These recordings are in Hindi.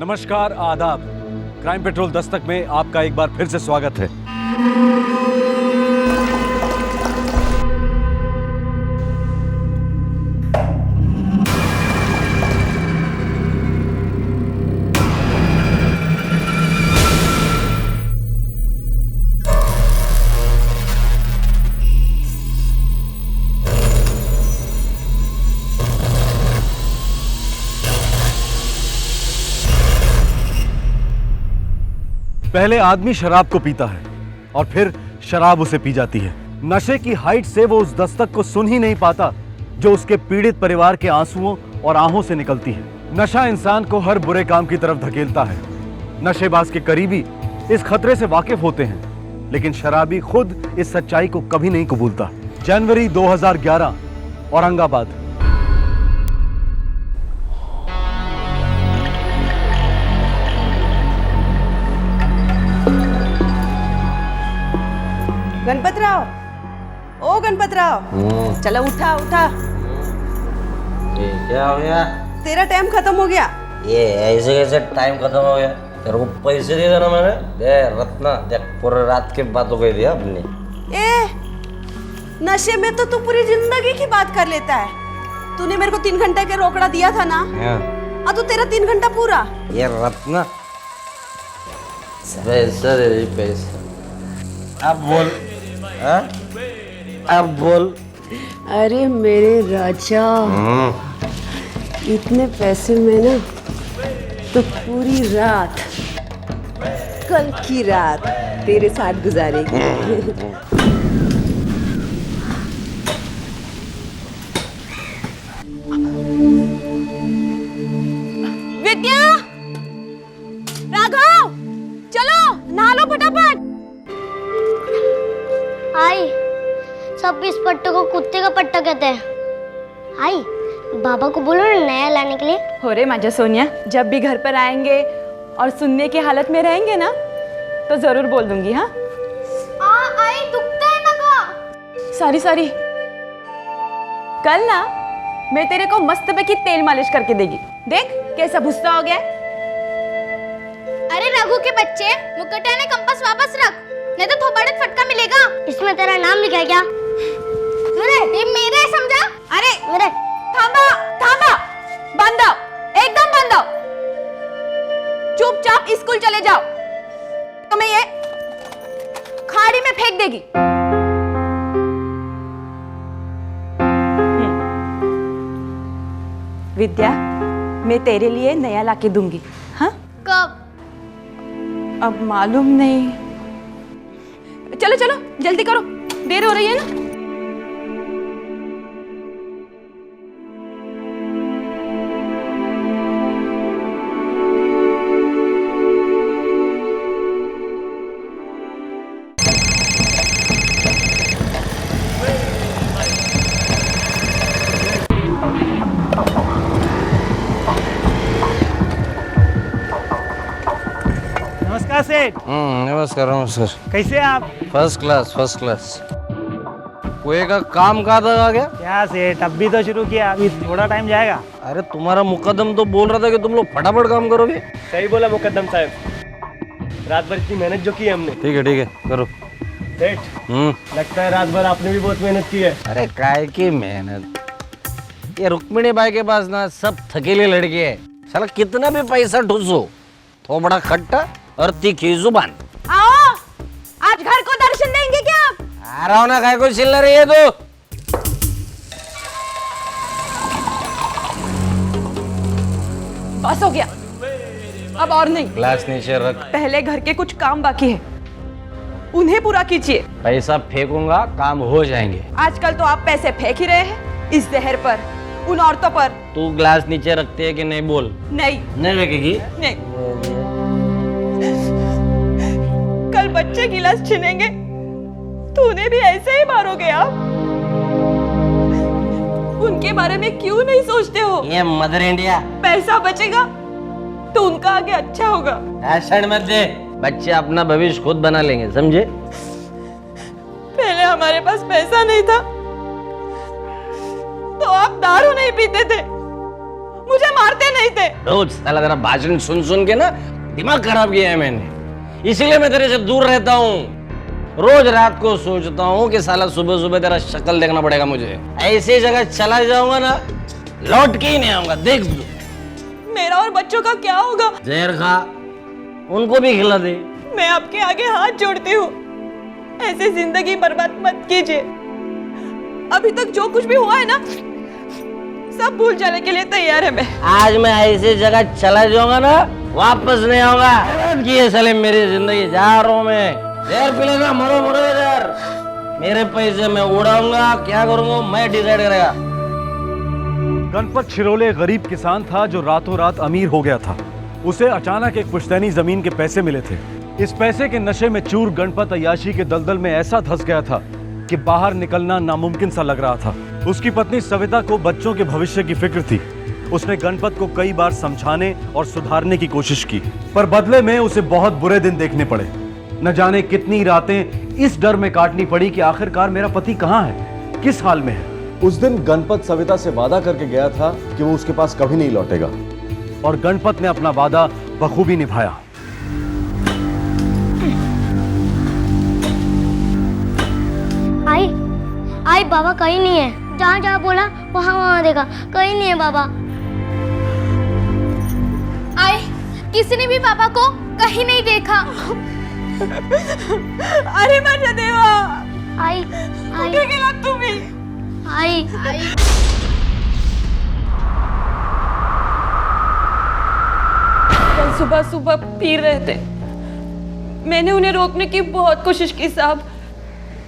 नमस्कार, आदाब। क्राइम पेट्रोल दस्तक में आपका एक बार फिर से स्वागत है। पहले आदमी शराब को पीता है और फिर शराब उसे पी जाती है। नशे की हाइट से वो उस दस्तक को सुन ही नहीं पाता जो उसके पीड़ित परिवार के आंसुओं और आहों से निकलती है। नशा इंसान को हर बुरे काम की तरफ धकेलता है। नशेबाज के करीबी इस खतरे से वाकिफ होते हैं, लेकिन शराबी खुद इस सच्चाई को कभी नहीं कबूलता। जनवरी 2011, औरंगाबाद। गणपतराव, ओ गणपतराव, चलो उठा उठा। ये क्या हो गया? तेरा टाइम खत्म हो गया। ये ऐसे कैसे टाइम खत्म हो गया? तेरे को पैसे दिए थे ना मैंने। दे रत्ना, देख पूरे रात की बात हो गई थी अपनी। ए, नशे में तो तू पूरी जिंदगी की बात कर लेता है। तूने मेरे को 3 घंटे के रोकड़ा दिया था ना? हाँ तो तेरा 3 घंटा पूरा। ये रत्ना, पैसा दे दे पैसा। अब बोल, हाँ? अब बोल। अरे मेरे राजा, इतने पैसे में ना तो पूरी रात, कल की रात तेरे साथ गुजारेगी। विद्या, राघव, चलो नहा लो फटाफट। आई, सब इस पट्टे को कुत्ते का पट्टा कहते हैं। आई, बाबा को बोलो ना नया लाने के लिए। हो रे माजा सोनिया, जब भी घर पर आएंगे और सुनने की हालत में रहेंगे ना तो जरूर बोल दूंगी। हाँ आई, दुखता है ना का। सॉरी। कल ना मैं तेरे को मस्त पे की तेल मालिश करके देगी। देख कैसा भुस्सा हो गया। अरे रघु के बच्चे, मुकुटा ने कंपास वापस रख, नहीं तो थोपड़े फटका मिलेगा। इसमें तेरा नाम लिखा है क्या? ये मेरा है, समझा? अरे मेरे। थामा, बंद आओ, एकदम बंद आओ। चुपचाप स्कूल चले जाओ, तुम्हें ये खाड़ी में फेंक देगी। विद्या, मैं तेरे लिए नया लाके दूंगी। हाँ कब? अब मालूम नहीं। चलो जल्दी करो, देर हो रही है ना। नमस्कार सेठ। नमस्कार। कैसे हैं आप? First class. कोई का काम कहाँ तक आ गया? क्या सेठ, अब भी तो शुरू किया, अभी थोड़ा टाइम जाएगा। अरे तुम्हारा मुकद्दम तो बोल रहा था कि तुम लोग फटाफट काम करोगे। सही बोला मुकद्दम साहब, रात भर इतनी मेहनत जो की है हमने। ठीक है करो। सेठ, लगता है रात भर आपने भी बहुत मेहनत की है। अरे काय की मेहनत, ये रुक्मिणी बाई के पास ना सब थकेले लड़के हैं। साला कितना भी पैसा ठूसो, थोड़ा खट्टा और तीखी जुबान। आओ, आज घर को दर्शन देंगे क्या आप? आ रहा हूं ना, काय को चिल्ला रही है तू? बस हो गया, अब और नहीं। ग्लास नीचे रख। पहले घर के कुछ काम बाकी है, उन्हें पूरा कीजिए। पैसा फेंकूंगा, काम हो जाएंगे। आजकल तो आप पैसे फेंक ही रहे हैं इस जहर पर, उन औरतों पर। तू ग्लास नीचे रखती है कि नहीं? बोल। नहीं रखेगी? नहीं। कल बच्चे गिलास छीनेंगे तो उन्हें भी ऐसे ही मारोगे आप? उनके बारे में क्यों नहीं सोचते हो? ये मदर इंडिया। पैसा बचेगा तो उनका आगे अच्छा होगा। भाषण मत दे, बच्चे अपना भविष्य खुद बना लेंगे, समझे? पहले हमारे पास पैसा नहीं था तो आप दारू नहीं पीते थे, मुझे मारते नहीं थे। रोज साला तेरा भाषण सुन सुन के ना दिमाग खराब किया है मैंने, इसीलिए मैं तेरे से दूर रहता हूँ। रोज रात को सोचता हूँ कि साला सुबह सुबह तेरा शक्ल देखना पड़ेगा मुझे। ऐसी जगह चला जाऊंगा ना, लौट के ही नहीं आऊंगा, देख तू। मेरा और बच्चों का क्या होगा? जहर खा, उनको भी खिला दे। मैं आपके आगे हाथ जोड़ती हूँ, ऐसे जिंदगी बर्बाद मत कीजिए। अभी तक जो कुछ भी हुआ है ना, सब भूल जाने के लिए तैयार है मैं। आज मैं ऐसी जगह चला जाऊंगा ना, वापस नहीं आऊंगा। ये साले मेरी जिंदगी, जा रहा हूं मैं। जहर पी लेना, मरो मरो इधर। मेरे पैसे मैं उड़ाऊंगा, क्या करूंगा मैं डिसाइड करेगा। गणपत छिरोले गरीब किसान था जो रातों रात अमीर हो गया था। उसे अचानक एक पुश्तैनी जमीन के पैसे मिले थे। इस पैसे के नशे में चूर गणपत अय्याशी के दलदल में ऐसा धंस गया था कि बाहर निकलना नामुमकिन सा लग रहा था। उसकी पत्नी सविता को बच्चों के भविष्य की फिक्र थी। उसने गणपत को कई बार समझाने और सुधारने की कोशिश की, पर बदले में उसे बहुत बुरे दिन देखने पड़े। न जाने कितनी रातें इस डर में काटनी पड़ी कि आखिरकार मेरा पति कहाँ है, किस हाल में है। उस दिन गणपत सविता से वादा करके गया था कि वो उसके पास कभी नहीं लौटेगा, और गणपत ने अपना वादा बखूबी निभाया। आई बाबा कहीं नहीं है। जहाँ जहाँ बोला वहाँ वहाँ देखा, कहीं नहीं है बाबा। आई किसी ने भी पापा को कहीं नहीं देखा। अरे माझ्या देवा, आई कुठे गेलात तुम्ही? आई कल सुबह सुबह पी रहे थे। मैंने उन्हें रोकने की बहुत कोशिश की साहब,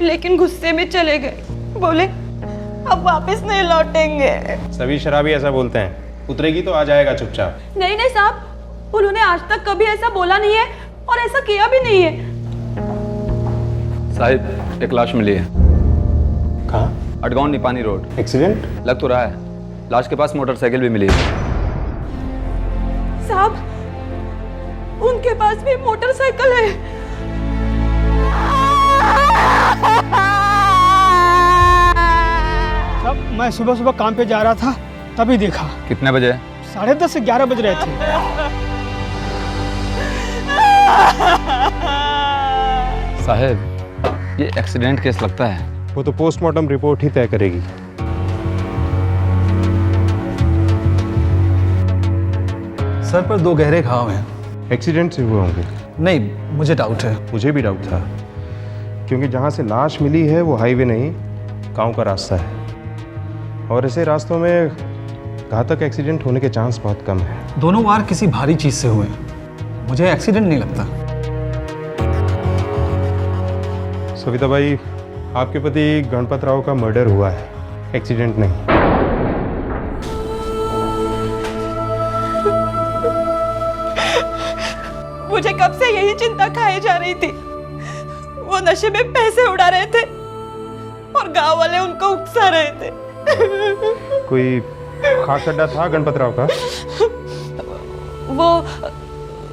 लेकिन गुस्से में चले गए। बोले अब वापस नहीं लौटेंगे। सभी शराबी ऐसा बोलते हैं, उतरेगी तो आ जाएगा चुपचाप। नहीं नहीं साहब, उन्होंने आज तक कभी ऐसा बोला नहीं है और ऐसा किया भी नहीं है। साहिब, एक लाश मिली है। कहाँ? अडगांव निपानी रोड। एक्सीडेंट लग तो रहा है। लाश के पास मोटरसाइकिल भी मिली है। साहब, उनके पास भी मोटरसाइकिल है। सब मैं सुबह सुबह काम पे जा रहा था, तभी देखा। कितने बजे? 10:30 से 11 बज रहे थे। साहब, ये एक्सीडेंट केस लगता है। वो तो पोस्टमार्टम रिपोर्ट ही तय करेगी। सर पर 2 गहरे घाव हैं। एक्सीडेंट से हुए होंगे। नहीं, मुझे डाउट है। मुझे भी डाउट था, क्योंकि जहाँ से लाश मिली है वो हाईवे नहीं, गांव का रास्ता है, और ऐसे रास्तों में घातक एक्सीडेंट होने के चांस बहुत कम है। दोनों वार किसी भारी चीज से हुए हैं। मुझे एक्सीडेंट नहीं लगता। सविता भाई, आपके पति गणपत राव का मर्डर हुआ है, एक्सीडेंट नहीं। मुझे कब से यही चिंता खाई जा रही थी। वो नशे में पैसे उड़ा रहे थे और गांव वाले उनको उकसा रहे थे। कोई खास अड्डा था गणपत राव का? वो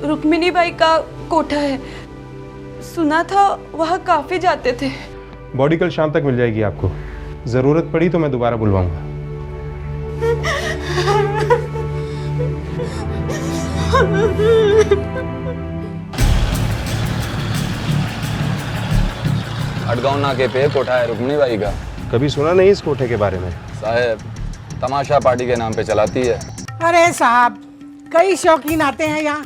रुक्मिणी बाई का कोठा है, सुना था वहाँ काफी जाते थे। बॉडी कल शाम तक मिल जाएगी आपको। जरूरत पड़ी तो मैं दोबारा बुलवाऊंगा। अडगांव नाके पे कोठा है रुक्मिणी बाई का। कभी सुना नहीं इस कोठे के बारे में? साहब, तमाशा पार्टी के नाम पे चलाती है। अरे साहब, कई शौकीन आते हैं यहाँ।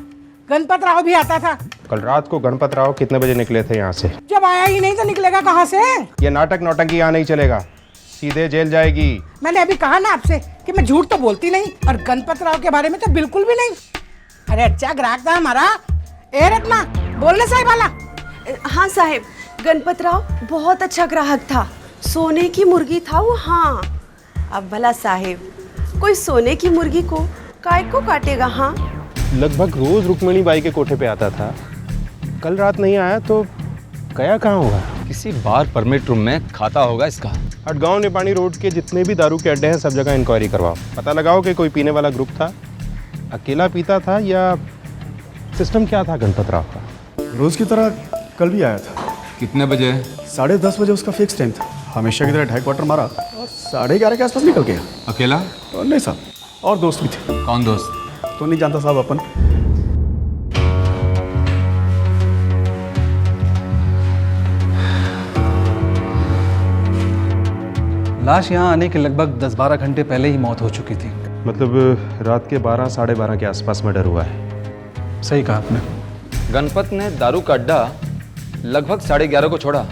गणपत राव भी आता था। कल रात को गणपत राव कितने बजे निकले थे यहाँ से? जब आया ही नहीं तो निकलेगा कहाँ से? ये नाटक नौटंकी यहाँ नहीं चलेगा, सीधे जेल जाएगी। मैंने अभी कहा ना आपसे कि मैं झूठ तो बोलती नहीं, और गणपत राव के बारे में तो बिल्कुल भी नहीं। अरे अच्छा ग्राहक था हमारा। ए रत्ना, बोलने साहिब वाला। हाँ साहिब, गणपत राव बहुत अच्छा ग्राहक था। सोने की मुर्गी था वो। हाँ, अब भला साहिब, कोई सोने की मुर्गी को काय को काटेगा? हाँ, लगभग रोज रुक्मिणी बाई के कोठे पे आता था। कल रात नहीं आया तो गया कहाँ होगा? किसी बार परमिट रूम में खाता होगा इसका। अडगांव निपानी रोड के जितने भी दारू के अड्डे हैं सब जगह इंक्वायरी करवाओ। पता लगाओ कि कोई पीने वाला ग्रुप था, अकेला पीता था, या सिस्टम क्या था गणपत राव का? रोज की तरह कल भी आया था। कितने बजे? 10:30 बजे उसका फिक्स टाइम था। हमेशा की तरह 2.25 क्वार्टर मारा और 11:30 के आसपास निकल गया। अकेला? नहीं साहब, और दोस्त भी थे। कौन दोस्त? तो नहीं जानता साहब अपन। लाश यहाँ आने के लगभग 10-12 घंटे पहले ही मौत हो चुकी थी। मतलब रात के 12 साढ़े 12 के आसपास मर्डर हुआ है। सही कहा आपने। गणपत ने दारू का अड्डा लगभग 11:30 को छोड़ा।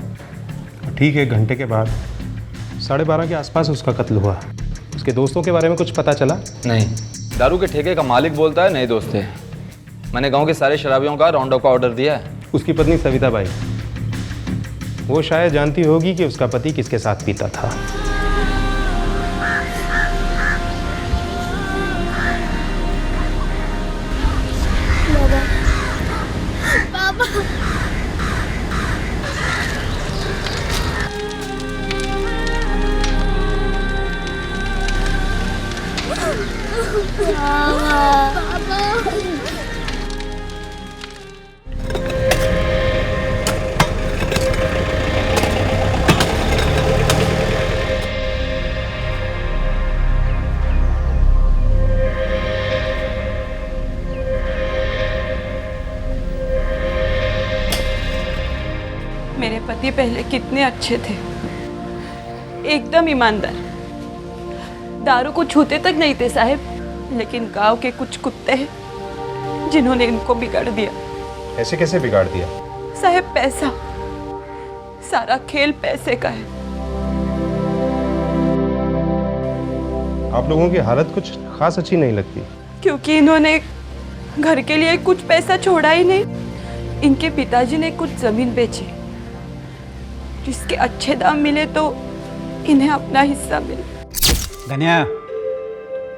ठीक है, घंटे के बाद 12:30 के आसपास उसका कत्ल हुआ। उसके दोस्तों के बारे में कुछ पता चला? नहीं, दारू के ठेके का मालिक बोलता है नए दोस्त थे। मैंने गांव के सारे शराबियों का राउंड अप का ऑर्डर दिया है। उसकी पत्नी सविता बाई, वो शायद जानती होगी कि उसका पति किसके साथ पीता था। मेरे पति पहले कितने अच्छे थे, एकदम ईमानदार, दारू को छूते तक नहीं थे साहब। लेकिन गांव के कुछ कुत्ते हैं जिन्होंने इनको बिगाड़ दिया। ऐसे कैसे बिगाड़ दिया? साहब पैसा, सारा खेल पैसे का है। आप लोगों की हालत कुछ खास अच्छी नहीं लगती। क्योंकि इन्होंने घर के लिए कुछ पैसा छोड़ा ही नहीं। इनके पिताजी ने कुछ जमीन बेची, जिसके अच्छे दाम मिले तो इन्हें अपना हिस्सा मिले। गन्या,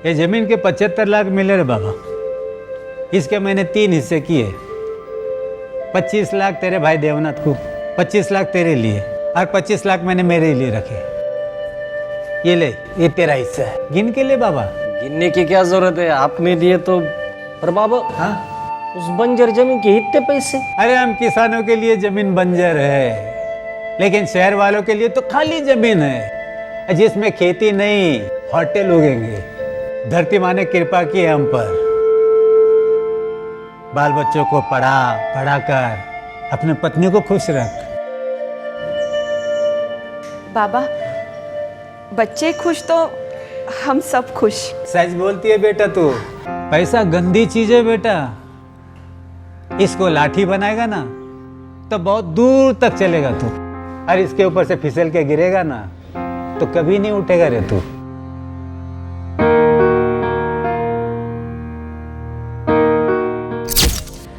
ये जमीन के 75 लाख मिले रे बाबा। इसके मैंने 3 हिस्से किए। 25 लाख तेरे भाई देवनाथ को, 25 लाख तेरे लिए और 25 लाख मैंने मेरे लिए रखे। ये ले, ये तेरा हिस्सा है, गिन के ले बाबा। गिनने की क्या जरूरत है, आपने दिए तो। पर बाबा, हाँ, उस बंजर जमीन के इतने पैसे? अरे हम किसानों के लिए जमीन बंजर है, लेकिन शहर वालों के लिए तो खाली जमीन है, जिसमें खेती नहीं, होटल उगेंगे। धरती माँ ने कृपा की है हम पर। बाल बच्चों को पढ़ा कर अपने पत्नी को खुश रख। बाबा, बच्चे खुश तो हम सब खुश। सच बोलती है बेटा तू। पैसा गंदी चीज है बेटा। इसको लाठी बनाएगा ना तो बहुत दूर तक चलेगा तू, और इसके ऊपर से फिसल के गिरेगा ना तो कभी नहीं उठेगा रे तू।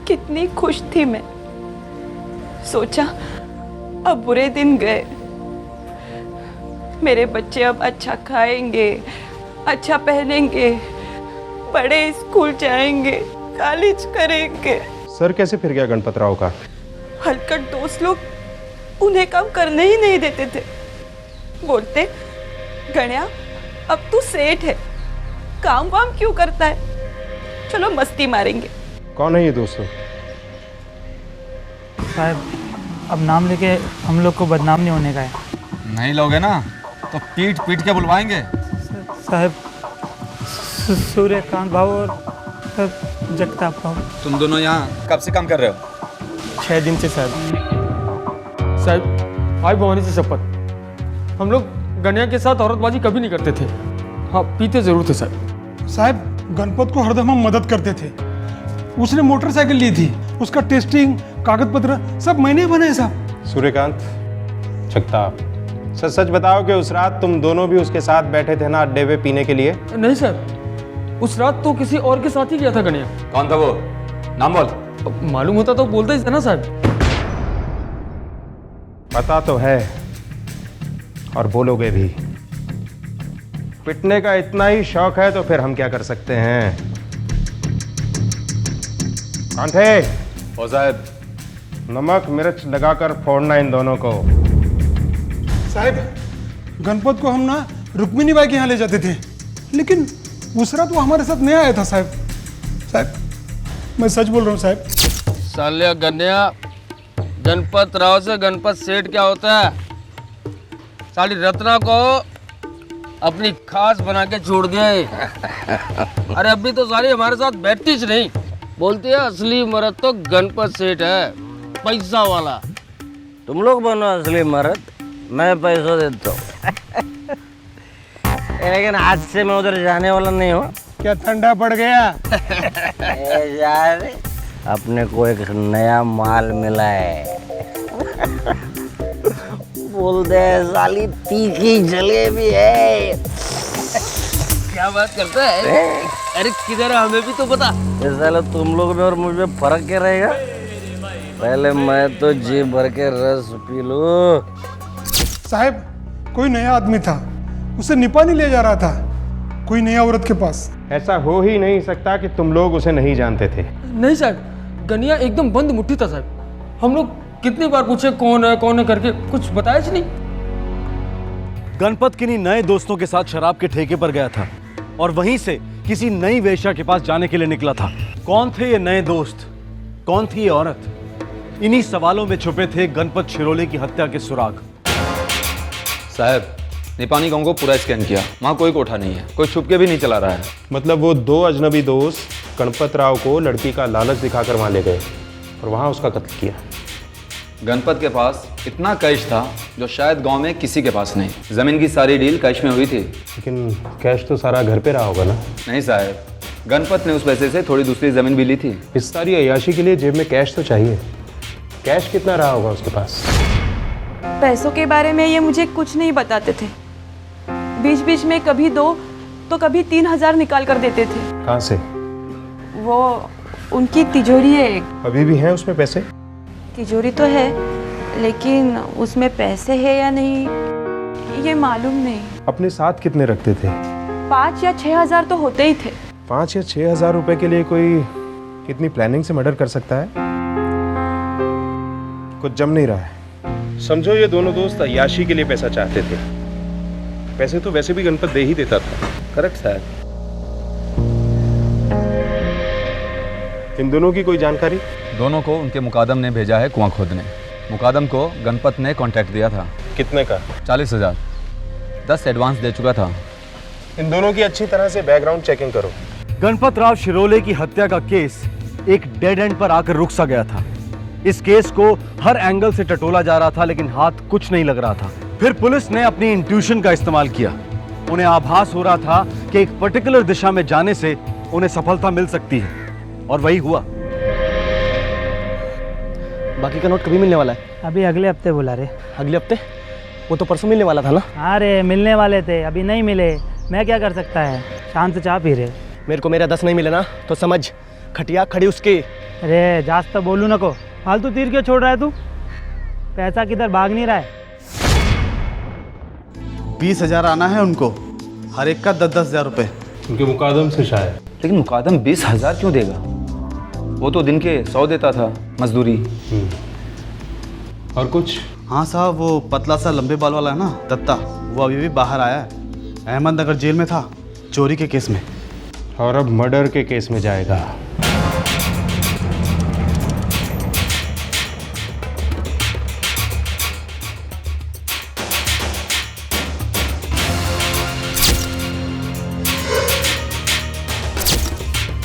कितनी खुश थी मैं, सोचा अब बुरे दिन गए। मेरे बच्चे अब अच्छा खाएंगे, अच्छा पहनेंगे, बड़े स्कूल जाएंगे, कॉलेज करेंगे। सर कैसे फिर गया गणपत राव का? हलकट दोस्त लोग उन्हें काम करने ही नहीं देते थे। बोलते, गण्या अब तू सेठ है, काम वाम क्यों करता है, चलो मस्ती मारेंगे। कौन है ये दोस्तों? साहब, अब नाम लेके हम लोग को बदनाम नहीं होने का है। नहीं लोगे ना तो पीट पीट के बुलवाएंगे। साहब, सूर्यकांत भाव और जगताप भाव। तुम दोनों यहाँ कब से काम कर रहे हो? 6 दिन से साहब। साहब, आई भवानी से शपथ, हम लोग गन्या के साथ औरतबाजी कभी नहीं करते थे। हाँ, पीते जरूर थे साहब। साहब, गणपत को हरदम हम मदद करते थे। उसने मोटरसाइकिल ली थी, उसका टेस्टिंग, कागज पत्र सब मैंने बनाए साहब। सूर्यकांत, जगताप, सच सच बताओ कि उस रात तुम दोनों भी उसके साथ बैठे थे ना अड्डे पे पीने के लिए? नहीं सर, उस रात तो किसी और के साथ ही गया था गन्या। कौन था वो? नाम बोल। मालूम होता तो बोलते ही था ना साहब। पता तो है और बोलोगे भी। पिटने का इतना ही शौक है तो फिर हम क्या कर सकते हैं? कौन थे? ओ साहब, नमक मिर्च लगाकर फोड़ना इन दोनों को। साहब, गणपत को हम ना रुक्मिणी बाई के यहाँ ले जाते थे, लेकिन उस रात वो हमारे साथ नहीं आया था साहब। साहब, मैं सच बोल रहा हूँ साहब। साले गन्या, गणपत राव से गणपत सेठ क्या होता है? साली रत्ना को अपनी खास बना के छोड़ दिया है। अरे अभी तो सारी हमारे साथ बैठती नहीं, बोलती है असली मर्द तो गणपत सेठ है, पैसा वाला। तुम लोग बनो असली मर्द, मैं पैसा देता हूँ। लेकिन आज से मैं उधर जाने वाला नहीं हूँ। क्या ठंडा पड़ गया? यार अपने को एक नया माल मिला है। बोल दे साली तीखी जलेबी है। क्या बात करता है? अरे किधर है, हमें भी तो बता। साला तुम लोग में और मुझ में फर्क क्या रहेगा? पहले मैं तो जी भर के रस पी लूं। साहब कोई नया आदमी था, उसे निपानी ले जा रहा था कोई नई औरत के पास। ऐसा हो ही नहीं सकता कि तुम लोग उसे नहीं जानते थे। नहीं साहब, गनिया एकदम बंद मुट्ठी था साहब। हम लोग कितनी बार पूछे कौन है करके, कुछ बताया ही नहीं। गणपत किन्हीं नए दोस्तों के साथ शराब के ठेके पर गया था और वहीं से किसी नई वेश्या के पास जाने के लिए निकला था। कौन थे ये नए दोस्त, कौन थी ये औरत? इन्हीं सवालों में छुपे थे गणपत शिरोले की हत्या के सुराग। साहब निपानी गांव को पूरा स्कैन किया, वहाँ कोई कोठा नहीं है, कोई छुप के भी नहीं चला रहा है। मतलब वो दो अजनबी दोस्त गणपत राव को लड़की का लालच दिखाकर वहाँ ले गए और वहाँ उसका कत्ल किया। गणपत के पास इतना कैश था जो शायद गांव में किसी के पास नहीं। जमीन की सारी डील कैश में हुई थी। लेकिन कैश तो सारा घर पे रहा होगा ना? नहीं साहब, गणपत ने उस पैसे से थोड़ी दूसरी जमीन भी ली थी। इस सारी अय्याशी के लिए जेब में कैश तो चाहिए। कैश कितना रहा होगा उसके पास? पैसों के बारे में ये मुझे कुछ नहीं बताते थे। बीच बीच में कभी 2 तो कभी 3,000 निकाल कर देते थे। कहाँ से? वो उनकी तिजोरी है एक। अभी भी हैं उसमें पैसे? तिजोरी तो है, लेकिन उसमें पैसे है या नहीं ये मालूम नहीं। अपने साथ कितने रखते थे? 5 या 6,000 तो होते ही थे। 5 या 6,000 रुपए के लिए कोई कितनी प्लानिंग से मर्डर कर सकता है? कुछ जम नहीं रहा है। समझो ये दोनों दोस्त अय्याशी के लिए पैसा चाहते थे। पैसे तो वैसे भी गणपत दे ही देता था। करेक्ट साहब। इन दोनों की कोई जानकारी? दोनों को उनके मुकादम ने भेजा है कुआं खोदने। मुकादम को गणपत ने कॉन्ट्रैक्ट दिया था। कितने का? 40,000। 10 एडवांस दे चुका था। इन दोनों की अच्छी तरह से बैकग्राउंड चेकिंग करो। गणपत राव शिरोले की हत्या का केस एक डेड एंड पर आकर रुक सा गया था। इस केस को हर एंगल से टटोला जा रहा था, लेकिन हाथ कुछ नहीं लग रहा था। फिर पुलिस ने अपनी इंट्यूशन का इस्तेमाल किया। उन्हें आभास हो रहा था कि एक पर्टिकुलर दिशा में जाने से उन्हें सफलता मिल सकती है, और वही हुआ। बाकी का नोट कभी मिलने वाला है? अभी अगले हफ्ते बुला रहे। अगले हफ्ते? वो तो परसों मिलने वाला था ना? अरे मिलने वाले थे, अभी नहीं मिले। मैं क्या कर सकता है, शांत चाह पी रहे। मेरे को मेरा 10 नहीं मिले ना तो समझ खटिया खड़ी उसकी। अरे जास्त तो बोलू नको, फालतू तीर क्यों छोड़ रहा है तू? पैसा किधर भाग नहीं रहा है। 20,000 आना है उनको, हर एक का 10,000 रुपए। उनके मुकादम से शायद। लेकिन मुकादम 20,000 क्यों देगा? वो तो दिन के 100 देता था मजदूरी। और कुछ? हाँ साहब, वो पतला सा लंबे बाल वाला है ना, दत्ता, वो अभी भी बाहर आया है। अहमदनगर जेल में था चोरी के केस में, और अब मर्डर के केस में जाएगा।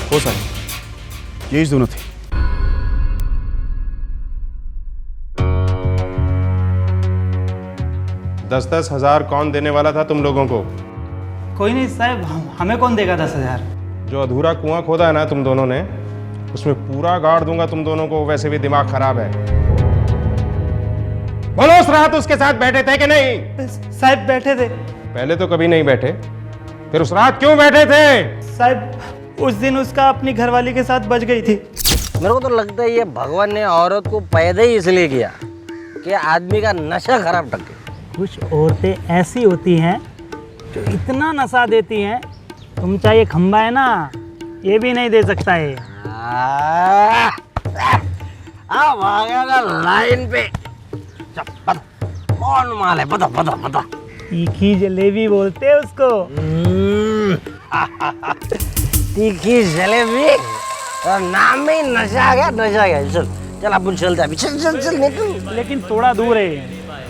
हो साहब, यही दोनों थे। दस हजार कौन देने वाला था तुम लोगों को? कोई नहीं साहब, हमें कौन देगा 10,000? जो अधूरा कुआं खोदा है ना तुम दोनों ने, उसमें पूरा गाड़ दूंगा तुम दोनों को। वैसे भी दिमाग खराब है। बोलो, उस रात उसके साथ बैठे थे कि नहीं? साहब बैठे थे। पहले तो कभी नहीं बैठे, फिर उस रात क्यों बैठे थे? साहब उस दिन उसका अपनी घरवाली के साथ बच गई थी। मेरे को तो लगता है ये भगवान ने औरत को पैदा ही इसलिए किया कि आदमी का नशा खराब टके। कुछ औरतें ऐसी होती हैं जो इतना नशा देती हैं, तुम चाहे खंबा है ना, ये भी नहीं दे सकता है। अब आ गया ना लाइन पे। कौन माल है? बता बता बता। तीखी जलेबी बोलते हैं उसको। तीखी जलेबी, और नाम में ही नशा आ गया, नशा आ गया। चल चल अपन चलते हैं, चल चल चल निकल। लेकिन थोड़ा दूर है,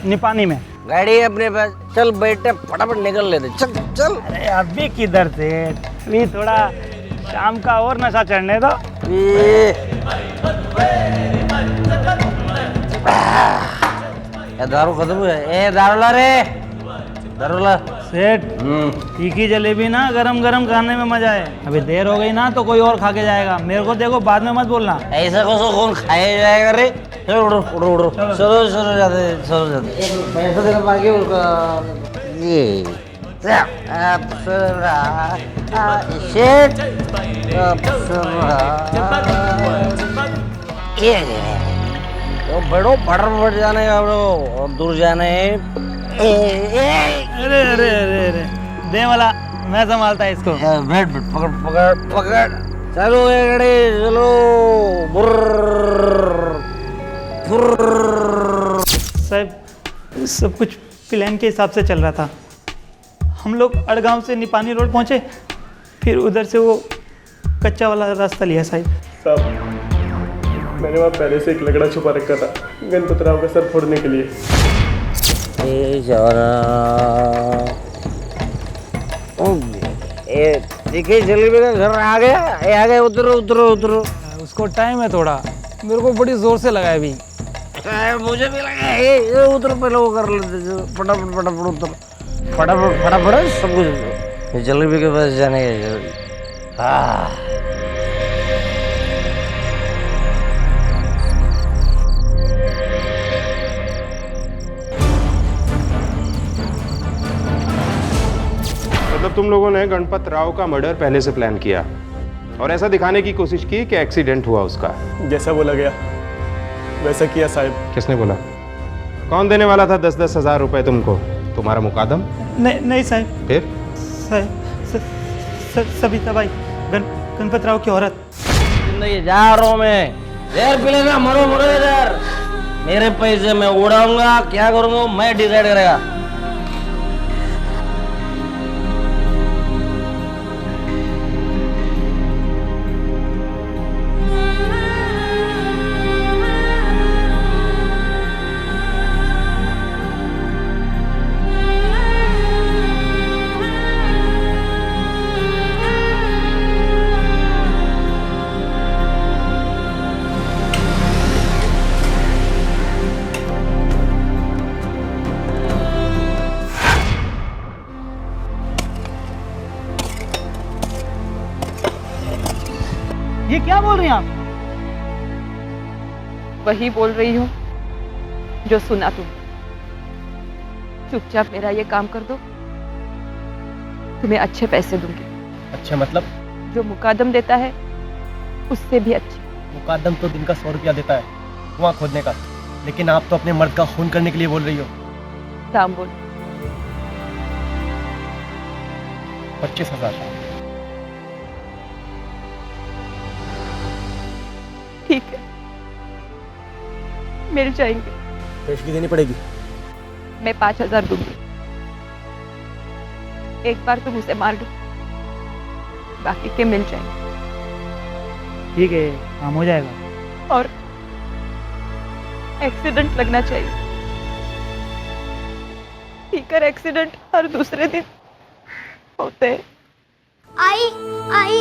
निपानी में। गाड़ी है अपने पास, चल बैठे फटाफट निकल लेते, चल चल। अरे अभी किधर से, अभी थोड़ा शाम का और नशा चढ़ने दो। दारू खत्म है। ए दारू ला रे, दारू ला। सेठ तीखी जलेबी ना गरम गरम खाने में मजा है। अभी देर हो गई ना तो कोई और खा के जाएगा। मेरे को देखो, बाद में मत बोलना। ऐसा कौन खाया जाएगा रे। चलो उड़ो उड़ो उड़ो, चलो चलो जाते, चलो जाते। एक पैसा देना बाकी उनका। ये अप्सरा शेठ अप्सरा, ये तो बड़ो फटाफट जाने का बड़ो, और दूर जाने। अरे अरे अरे अरे दे वाला, मैं संभालता इसको। बैठ बैठ, पकड़ पकड़ पकड़, चलो ये गाड़ी चलो। साहब सब कुछ प्लान के हिसाब से चल रहा था। हम लोग अड़गांव से निपानी रोड पहुंचे, फिर उधर से वो कच्चा वाला रास्ता लिया। साहब मैंने वहाँ पहले से एक लकड़ा छुपा रखा था गणपत राव का सर फोड़ने के लिए। देखिए जलेबी का घर आ गया, आ गए। उतरो उतरो उतरो। उसको टाइम है थोड़ा, मेरे को बड़ी जोर से लगा है अभी। मुझे भी लगा है। उतरो पहले, वो कर लेते, फटाफट फटाफट उतरो, फटाफट फटाफट सब कुछ। जलेबी के पास जाने का। हाँ मतलब तुम लोगों ने गणपत राव का मर्डर पहले से प्लान किया और ऐसा दिखाने की कोशिश की कि एक्सीडेंट हुआ उसका। जैसा बोला गया वैसा किया साहब। किसने बोला? कौन देने वाला था 10-10 हज़ार रुपए तुमको? तुम्हारा मुकादम? नहीं साहब। फिर? साहब सविता बाई, गणपत राव की औरत। जिंदगी जा रहा हूँ मैं, यार पी लेना, मरो मरो यार। मेरे पैसे मैं उड़ाऊंगा, क्या करूंगा मैं डिसाइड करेगा। ये क्या बोल रही हैं आप? वही बोल रही हूँ जो सुना तुम। चुपचाप मेरा ये काम कर दो, तुम्हें अच्छे पैसे दूंगी। अच्छा मतलब? जो मुकादम देता है उससे भी अच्छे। मुकादम तो दिन का 100 रुपया देता है कुआं खोदने का, लेकिन आप तो अपने मर्द का खून करने के लिए बोल रही हो। दाम बोल। 25,000। ठीक है, मिल जाएंगे। पेशगी देनी पड़ेगी। मैं 5,000 दूंगी। एक बार तुम उसे मार दो, बाकी के मिल जाएंगे। ठीक है, काम हो जाएगा। और एक्सीडेंट लगना चाहिए। भीकर एक्सीडेंट हर दूसरे दिन होते हैं। आई आई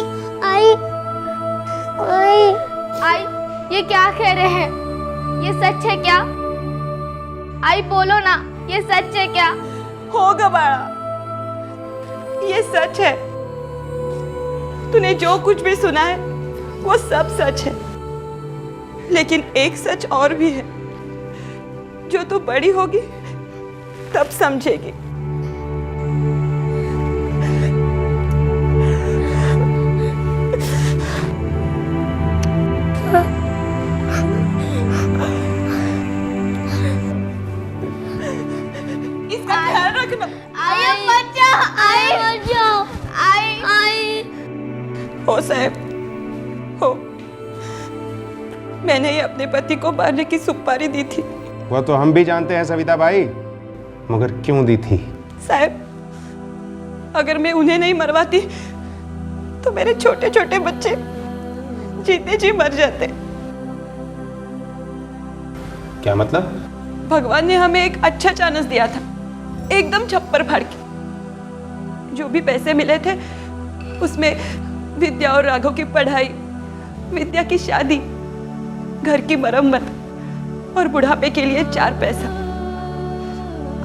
आई आई आई, ये क्या कह रहे हैं? ये सच है क्या? आई बोलो ना, ये सच है क्या? होगा बाड़ा, ये सच है। तूने जो कुछ भी सुना है वो सब सच है, लेकिन एक सच और भी है जो तू बड़ी होगी तब समझेगी। इसका ख्याल रखना। आई बच्चा, आई बच्चा, आई आई। हो साहब, हो। मैंने ही अपने पति को मारने की सुपारी दी थी। वह तो हम भी जानते हैं सविता बाई, मगर क्यों दी थी? साहब, अगर मैं उन्हें नहीं मरवाती तो मेरे छोटे छोटे बच्चे जीते जी मर जाते। क्या मतलब? भगवान ने हमें एक अच्छा चांस दिया था, एकदम छप्पर फाड़ के। जो भी पैसे मिले थे उसमें विद्या और राघव की पढ़ाई, विद्या की शादी, घर की मरम्मत और बुढ़ापे के लिए 4 पैसा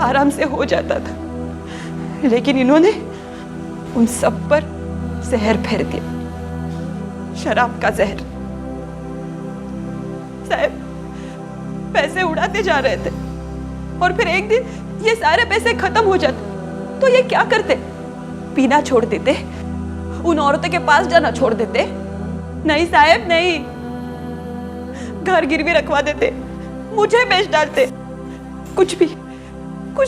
आराम से हो जाता था। लेकिन इन्होंने उन सब पर जहर फेर दिया, शराब का जहर। साहब पैसे उड़ाते जा रहे थे और फिर एक दिन ये सारे पैसे खत्म हो जाते तो ये क्या करते? पीना छोड़ देते, उन औरतों के पास जाना छोड़ देते? नहीं साहब नहीं, घर गिरवी रखवा देते, मुझे बेच डालते, कुछ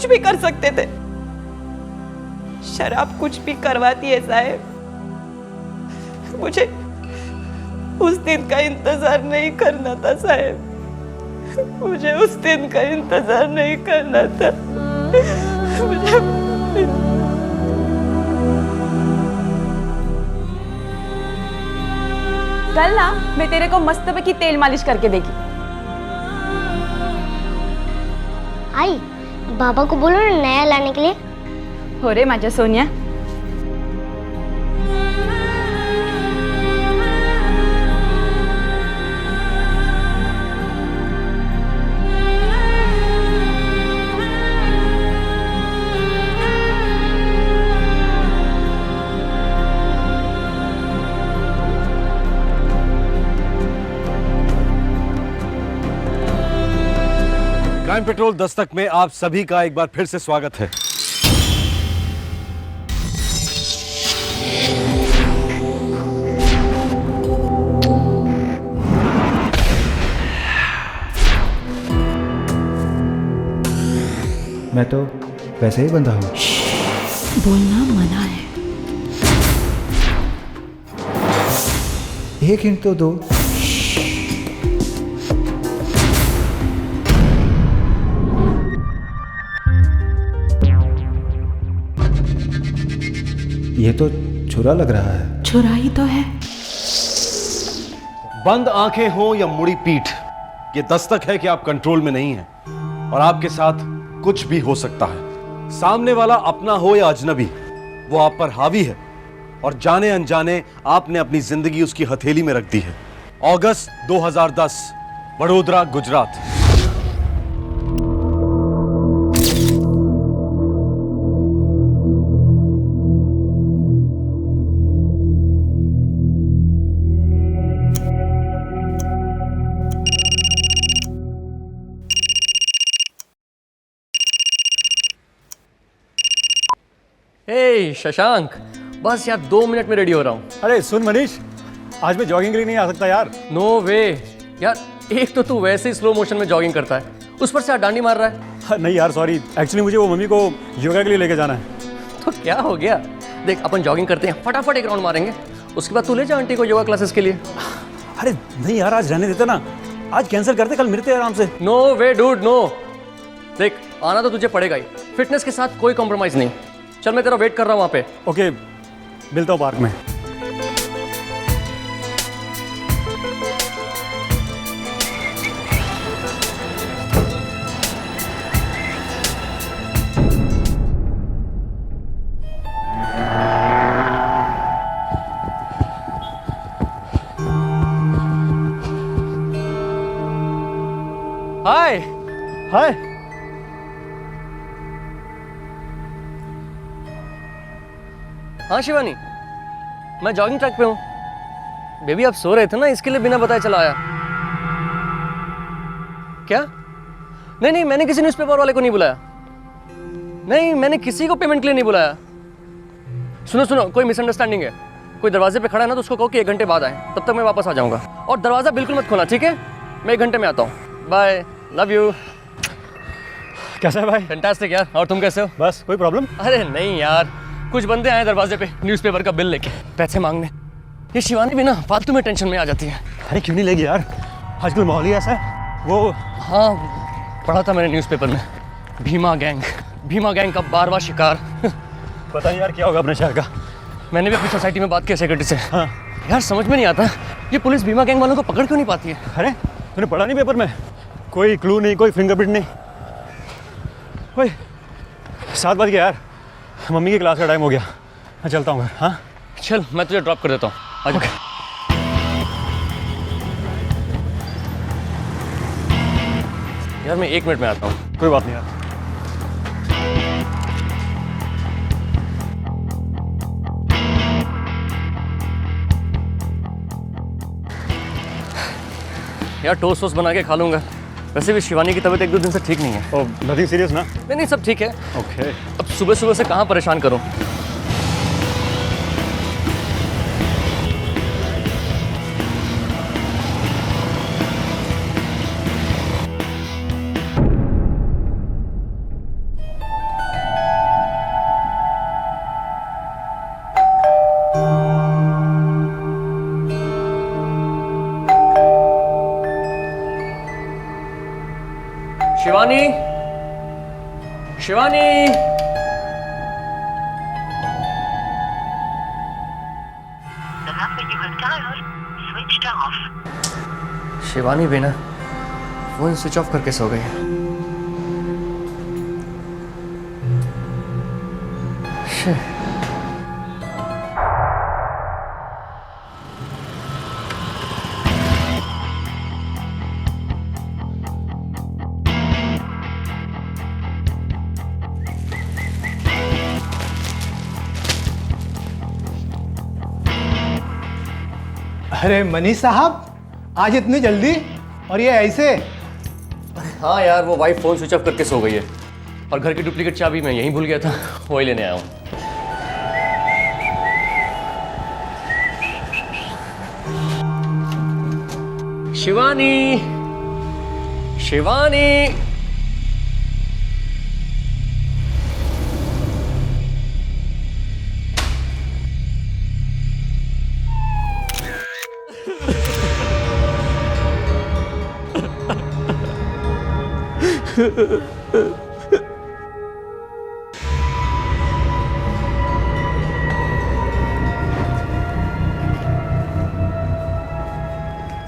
भी कर सकते थे। शराब कुछ भी करवाती है साहब। मुझे उस दिन का इंतजार नहीं करना था साहब, मुझे उस दिन का इंतजार नहीं करना था। कल ना मैं तेरे को मस्तबे की तेल मालिश करके देगी। आई बाबा को बोलो ना नया लाने के लिए। हो रे माझ्या सोनिया। क्राइम पेट्रोल दस्तक में आप सभी का एक बार फिर से स्वागत है। मैं तो वैसे ही बंधा हूं। बोलना मना है। एक हिंट तो दो। ये तो छुरा लग रहा है। छुरा ही तो है। बंद आंखें हो या मुड़ी पीठ, ये दस्तक है कि आप कंट्रोल में नहीं हैं और आपके साथ कुछ भी हो सकता है। सामने वाला अपना हो या अजनबी, वो आप पर हावी है और जाने अनजाने आपने अपनी जिंदगी उसकी हथेली में रख दी है। अगस्त 2010, वडोदरा, गुजरात। हे शशांक, बस यार 2 मिनट में रेडी हो रहा हूँ। अरे सुन मनीष, आज मैं जॉगिंग के लिए नहीं आ सकता यार। नो वे यार, एक तो तू वैसे ही स्लो मोशन में जॉगिंग करता है, उस पर से डांडी मार रहा है। नहीं यार सॉरी, एक्चुअली मुझे वो मम्मी को योगा के लिए लेके जाना है। तो क्या हो गया, देख अपन जॉगिंग करते हैं, फटाफट एक राउंड मारेंगे, उसके बाद तू ले जा आंटी को योगा क्लासेस के लिए। अरे नहीं यार, आज रहने देते ना, आज कैंसिल करते, कल मिलते हैं आराम से। नो वे डूड नो, देख आना तो तुझे पड़ेगा ही, फिटनेस के साथ कोई कॉम्प्रोमाइज नहीं। चल मैं तेरा वेट कर रहा हूँ वहाँ पे। ओके, मिलता हूँ पार्क में। हाय हाय। हाँ शिवानी, मैं जॉगिंग ट्रैक पे हूँ। बेबी आप सो रहे थे ना, इसके लिए बिना बताए चला आया। क्या? नहीं नहीं, मैंने किसी न्यूज़पेपर वाले को नहीं बुलाया। नहीं, मैंने किसी को पेमेंट के लिए नहीं बुलाया। सुनो सुनो, कोई मिसअंडरस्टैंडिंग है। कोई दरवाजे पे खड़ा है ना, तो उसको कहो कि 1 घंटे बाद आए, तब तक मैं वापस आ जाऊँगा। और दरवाज़ा बिल्कुल मत खोलना, ठीक है? मैं 1 घंटे में आता हूँ। Bye, love you. कैसा है भाई? फैंटास्टिक यार, और तुम कैसे हो? बस, कोई प्रॉब्लम? अरे नहीं यार, कुछ बंदे आए दरवाजे पे न्यूज़पेपर का बिल लेके, पैसे मांगने। ये शिवानी भी ना फालतू में टेंशन में आ जाती है। अरे क्यों नहीं लेगी यार, आजकल माहौल ही ऐसा है। वो हाँ, पढ़ा था मैंने न्यूज़पेपर में, भीमा गैंग का 12वां शिकार। पता नहीं यार क्या होगा अपने शहर का। मैंने भी अपनी सोसाइटी में बात की सेक्रेटरी से। हाँ यार समझ में नहीं आता, ये पुलिस भीमा गैंग वालों को पकड़ क्यों नहीं पाती है? अरे तूने पढ़ा नहीं पेपर में? कोई क्लू नहीं, कोई फिंगरप्रिंट नहीं। ओए 7 बज गया यार, मम्मी की क्लास का टाइम हो गया, मैं चलता हूँ घर। हाँ चल, मैं तुझे ड्रॉप कर देता हूँ, आ जा। यार मैं 1 मिनट में आता हूँ। कोई बात नहीं यार। यार टोस्ट वोस्ट बना के खा लूँगा। वैसे भी शिवानी की तबीयत 1-2 दिन से ठीक नहीं है। ओह, नथिंग सीरियस ना? नहीं सब ठीक है। ओके। अब सुबह सुबह से कहाँ परेशान करूँ। शिवानी, शिवानी, शिवानी भी ना फोन स्विच ऑफ करके सो गई है। शिट। अरे मनीष साहब, आज इतनी जल्दी और ये ऐसे? हाँ यार, वो वाइफ फोन स्विच ऑफ करके सो गई है और घर की डुप्लीकेट चाबी मैं यहीं भूल गया था, वही लेने आया हूँ। शिवानी, शिवानी,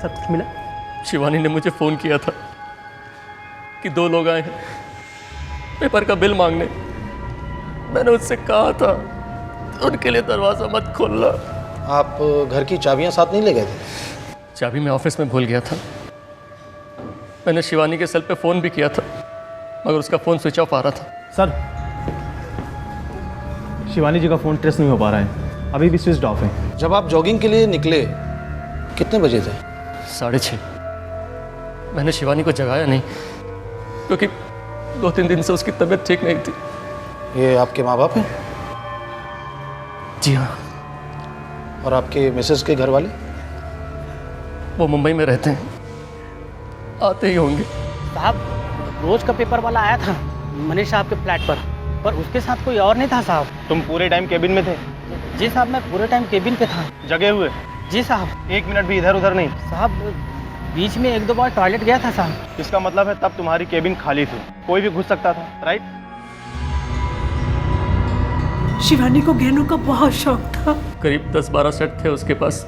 सब कुछ मिला? शिवानी ने मुझे फोन किया था कि 2 लोग आए हैं पेपर का बिल मांगने। मैंने उससे कहा था उनके लिए दरवाजा मत खोलना। आप घर की चाबियां साथ नहीं ले गए थे? चाबी मैं ऑफिस में भूल गया था। मैंने शिवानी के सेल पे फ़ोन भी किया था मगर उसका फ़ोन स्विच ऑफ आ रहा था। सर, शिवानी जी का फ़ोन ट्रेस नहीं हो पा रहा है, अभी भी स्विच ऑफ है। जब आप जॉगिंग के लिए निकले कितने बजे थे? 6:30। मैंने शिवानी को जगाया नहीं क्योंकि 2-3 दिन से उसकी तबीयत ठीक नहीं थी। ये आपके माँ बाप हैं? जी हाँ। और आपके मिसेस के घर वाले? वो मुंबई में रहते हैं, आते ही होंगे। साहब, रोज का पेपर वाला आया था मनीष साहब के फ्लैट पर उसके साथ कोई और नहीं था साहब। तुम पूरे टाइम केबिन में थे? जी साहब, मैं पूरे टाइम केबिन पे था। जगे हुए? जी साहब। 1 मिनट भी इधर उधर नहीं? साहब, बीच में 1-2 बार टॉयलेट गया था साहब। इसका मतलब है तब तुम्हारी केबिन खाली थी, कोई भी घुस सकता था, राइट? शिवानी को गहनों का बहुत शौक था। करीब 10-12 सेट थे उसके पास,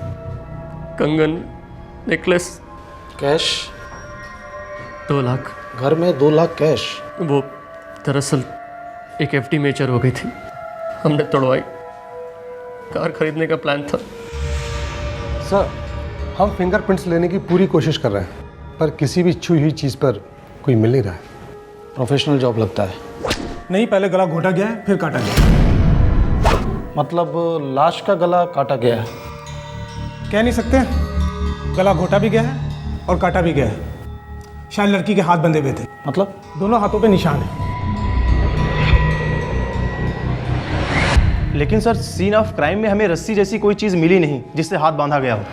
कंगन, नेकलेस। कैश? 2 लाख। घर में 2 लाख कैश? वो दरअसल एक FD मेचर हो गई थी, हमने तोड़वाई। कार खरीदने का प्लान था। सर, हम फिंगरप्रिंट्स लेने की पूरी कोशिश कर रहे हैं पर किसी भी छुई हुई चीज़ पर कोई मिल नहीं रहा है। प्रोफेशनल जॉब लगता है। नहीं, पहले गला घोटा गया है फिर काटा गया। मतलब लाश का गला काटा गया है? कह नहीं सकते, गला घोटा भी गया है और काटा भी गया है। शायद लड़की के हाथ बंधे हुए थे। मतलब? दोनों हाथों पे निशान है। लेकिन सर, सीन ऑफ क्राइम में हमें रस्सी जैसी कोई चीज़ मिली नहीं जिससे हाथ बांधा गया हो।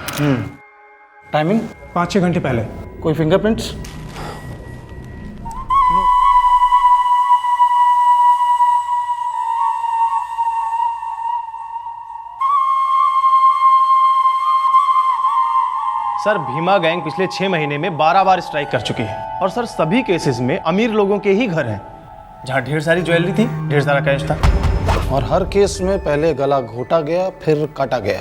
टाइमिंग? 5-6 घंटे पहले। कोई फिंगरप्रिंट्स? सर, भीमा गैंग पिछले 6 महीने में 12 बार स्ट्राइक कर चुकी है और सर सभी केसेस में अमीर लोगों के ही घर हैं जहां ढेर सारी ज्वेलरी थी, ढेर सारा कैश था। और हर केस में पहले गला घोटा गया फिर काटा गया।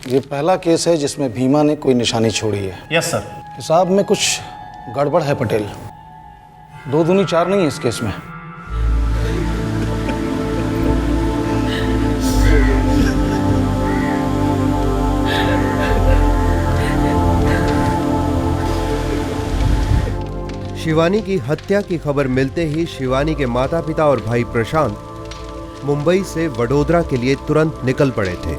ये पहला केस है जिसमें भीमा ने कोई निशानी छोड़ी है। Yes sir. हिसाब में कुछ गड़बड़ है पटेल। 2 दूनी 4 नहीं है इस केस में। शिवानी की हत्या की खबर मिलते ही शिवानी के माता पिता और भाई प्रशांत मुंबई से वडोदरा के लिए तुरंत निकल पड़े थे।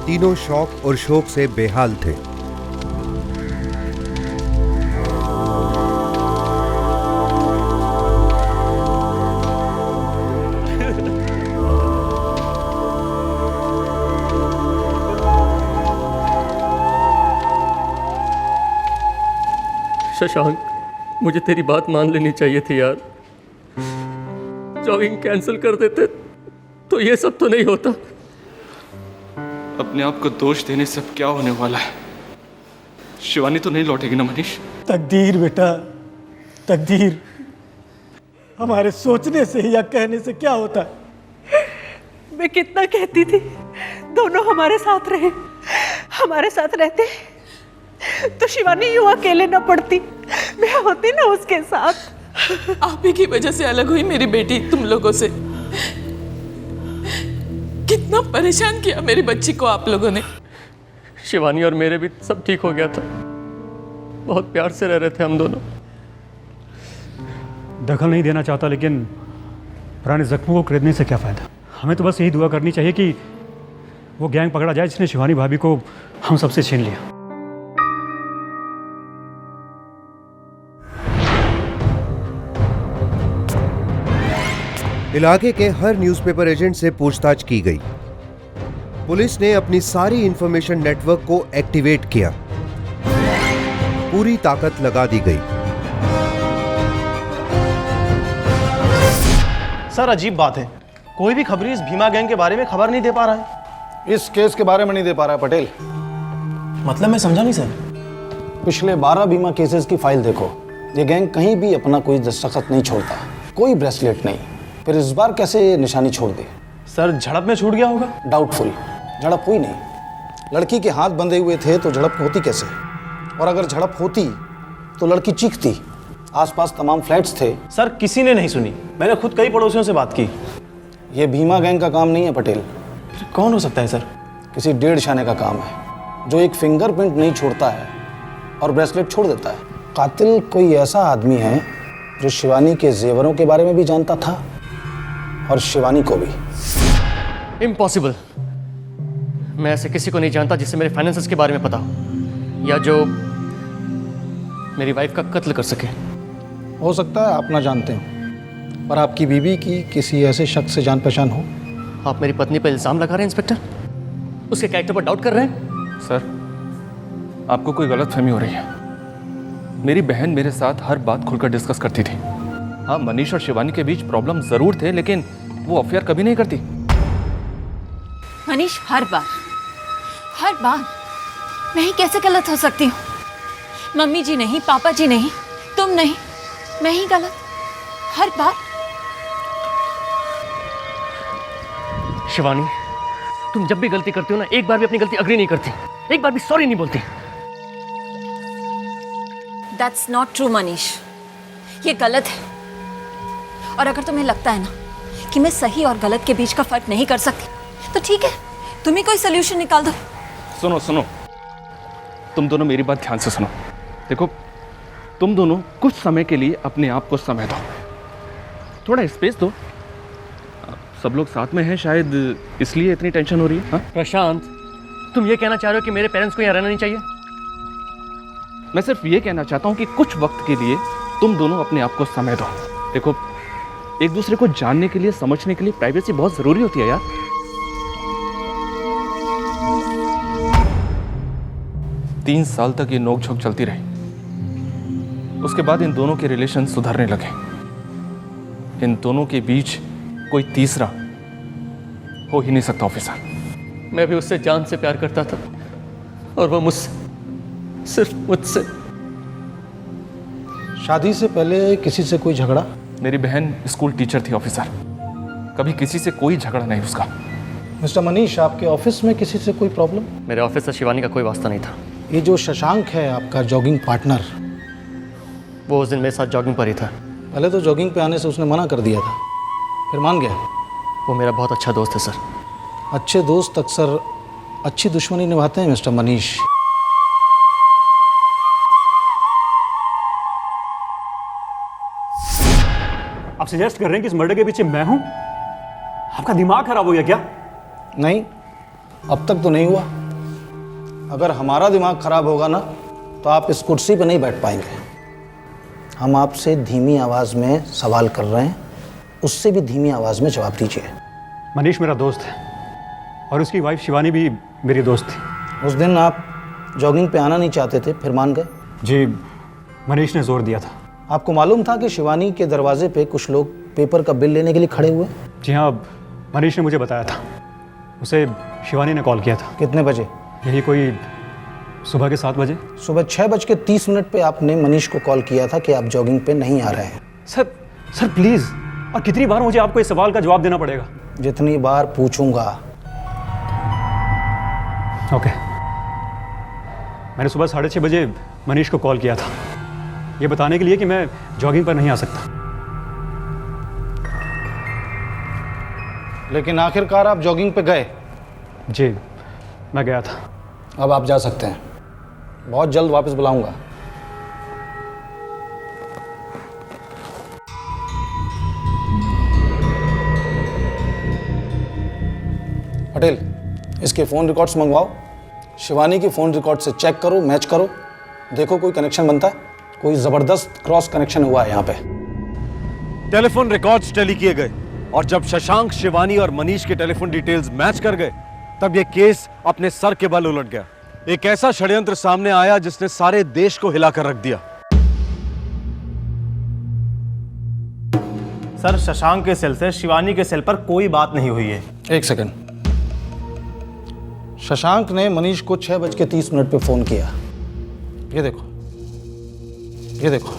तीनों शौक और शोक से बेहाल थे। शशांक, मुझे तेरी बात मान लेनी चाहिए थी यार। जॉगिंग कैंसिल कर देते तो ये सब तो नहीं होता। अपने आप को दोष देने से अब क्या होने वाला है? शिवानी तो नहीं लौटेगी ना मनीष? तकदीर बेटा, तकदीर हमारे सोचने से या कहने से क्या होता है। मैं कितना कहती थी दोनों हमारे साथ रहे, हमारे साथ रहते तो शिवानी यूं अकेले न पड़ती, मैं होती ना उसके साथ। आप ही की वजह से अलग हुई मेरी बेटी तुम लोगों से। कितना परेशान किया मेरी बच्ची को आप लोगों ने। शिवानी और मेरे भी सब ठीक हो गया था, बहुत प्यार से रह रहे थे हम दोनों। दखल नहीं देना चाहता, लेकिन पुराने जख्मों को खरीदने से क्या फ़ायदा। हमें तो बस यही दुआ करनी चाहिए कि वो गैंग पकड़ा जाए जिसने शिवानी भाभी को हम सबसे छीन लिया। इलाके के हर न्यूज़पेपर एजेंट से पूछताछ की गई। पुलिस ने अपनी सारी इंफॉर्मेशन नेटवर्क को एक्टिवेट किया। पूरी ताकत लगा दी गई। सर अजीब बात है, कोई भी खबरी इस भीमा गैंग के बारे में खबर नहीं दे पा रहा है। इस केस के बारे में नहीं दे पा रहा है पटेल। मतलब मैं समझा नहीं सर। पिछले 12 बीमा केसेस की फाइल देखो, ये गैंग कहीं भी अपना कोई दस्तखत नहीं छोड़ता, कोई ब्रेसलेट नहीं। फिर इस बार कैसे निशानी छोड़ दी? सर झड़प में छूट गया होगा। डाउटफुल, झड़प हुई नहीं। लड़की के हाथ बंधे हुए थे तो झड़प होती कैसे? और अगर झड़प होती तो लड़की चीखती। आसपास तमाम फ्लैट्स थे। सर किसी ने नहीं सुनी, मैंने खुद कई पड़ोसियों से बात की। ये भीमा गैंग का काम नहीं है पटेल। कौन हो सकता है सर? किसी डेढ़ शाने का काम है जो एक फिंगरप्रिंट नहीं छोड़ता है और ब्रेसलेट छोड़ देता है। कातिल कोई ऐसा आदमी है जो शिवानी के जेवरों के बारे में भी जानता था और शिवानी को भी। इम्पॉसिबल। मैं ऐसे किसी को नहीं जानता जिससे मेरे फाइनेंसेस के बारे में पता हो, या जो मेरी वाइफ का कत्ल कर सके। हो सकता है आप ना जानते हो, पर आपकी बीवी की किसी ऐसे शख्स से जान पहचान हो। आप मेरी पत्नी पर इल्जाम लगा रहे हैं इंस्पेक्टर, उसके कैरेक्टर पर डाउट कर रहे हैं। सर आपको कोई गलतफहमी हो रही है। मेरी बहन मेरे साथ हर बात खुलकर डिस्कस करती थी। हाँ, मनीष और शिवानी के बीच प्रॉब्लम जरूर थे, लेकिन वो अफेयर कभी नहीं करती। मनीष, हर बार मैं ही कैसे गलत हो सकती हूँ? मम्मी जी नहीं, पापा जी नहीं, तुम नहीं, मैं ही गलत हर बार। शिवानी, तुम जब भी गलती करती हो ना, एक बार भी अपनी गलती अग्री नहीं करती, एक बार भी सॉरी नहीं बोलती। That's not true मनीष, ये गलत है। और अगर तुम्हें लगता है ना कि मैं सही और गलत के बीच का फर्क नहीं कर सकती, तो ठीक है, तुम ही कोई सोल्यूशन निकाल दो। सुनो सुनो, तुम दोनों मेरी बात ध्यान से सुनो। देखो, तुम दोनों कुछ समय के लिए अपने आप को समय दो, थोड़ा स्पेस दो। सब लोग साथ में हैं, शायद इसलिए इतनी टेंशन हो रही है। हाँ? प्रशांत, तुम ये कहना चाह रहे हो कि मेरे पेरेंट्स को यहाँ रहना नहीं चाहिए? मैं सिर्फ ये कहना चाहता हूँ कि कुछ वक्त के लिए तुम दोनों अपने आप को समय दो। देखो, एक दूसरे को जानने के लिए, समझने के लिए प्राइवेसी बहुत जरूरी होती है यार। तीन साल तक ये नोकझोंक चलती रही, उसके बाद इन दोनों के रिलेशन सुधरने लगे। इन दोनों के बीच कोई तीसरा हो ही नहीं सकता ऑफिसर। मैं भी उससे जान से प्यार करता था और वो मुझसे, सिर्फ मुझसे। शादी से पहले किसी से कोई झगड़ा? मेरी बहन स्कूल टीचर थी ऑफिसर, कभी किसी से कोई झगड़ा नहीं उसका। मिस्टर मनीष, आपके ऑफिस में किसी से कोई प्रॉब्लम? मेरे ऑफिस से शिवानी का कोई वास्ता नहीं था। ये जो शशांक है आपका जॉगिंग पार्टनर, वो उस दिन मेरे साथ जॉगिंग पर ही था। पहले तो जॉगिंग पे आने से उसने मना कर दिया था, फिर मान गया। वो मेरा बहुत अच्छा दोस्त है सर। अच्छे दोस्त अक्सर अच्छी दुश्मनी निभाते हैं मिस्टर मनीष। सजेस्ट कर रहे हैं कि इस मर्डर के पीछे मैं हूं? आपका दिमाग खराब हो गया क्या? नहीं, अब तक तो नहीं हुआ। अगर हमारा दिमाग खराब होगा ना तो आप इस कुर्सी पर नहीं बैठ पाएंगे। हम आपसे धीमी आवाज़ में सवाल कर रहे हैं, उससे भी धीमी आवाज़ में जवाब दीजिए। मनीष मेरा दोस्त है और उसकी वाइफ शिवानी भी मेरी दोस्त थी। उस दिन आप जॉगिंग पे आना नहीं चाहते थे, फिर मान गए? जी, मनीष ने जोर दिया था। आपको मालूम था कि शिवानी के दरवाजे पे कुछ लोग पेपर का बिल लेने के लिए खड़े हुए? जी हाँ, मनीष ने मुझे बताया था। उसे शिवानी ने कॉल किया था। कितने बजे? यही कोई सुबह के 7 बजे। सुबह 6:30 पे आपने मनीष को कॉल किया था कि आप जॉगिंग पे नहीं आ रहे हैं। सर प्लीज़, और कितनी बार मुझे आपको इस सवाल का जवाब देना पड़ेगा? जितनी बार पूछूंगा। ओके। मैंने सुबह 6:30 बजे मनीष को कॉल किया था, ये बताने के लिए कि मैं जॉगिंग पर नहीं आ सकता। लेकिन आखिरकार आप जॉगिंग पे गए? जी, मैं गया था। अब आप जा सकते हैं, बहुत जल्द वापस बुलाऊंगा। पटेल, इसके फ़ोन रिकॉर्ड्स मंगवाओ। शिवानी की फ़ोन रिकॉर्ड से चेक करो, मैच करो, देखो कोई कनेक्शन बनता है। कोई ज़बरदस्त क्रॉस कनेक्शन हुआ है यहाँ पे। टेलीफोन रिकॉर्ड्स टैली किए गए और जब शशांक, शिवानी और मनीष के टेलीफोन डिटेल्स मैच कर गए तब यह केस अपने सर के बल उलट गया। एक ऐसा षड्यंत्र सामने आया जिसने सारे देश को हिलाकर रख दिया। सर, शशांक के सेल से शिवानी के सेल पर कोई बात नहीं हुई है। एक सेकंड। शशांक ने मनीष को 6:30 पे फ़ोन किया। ये देखो, ये देखो,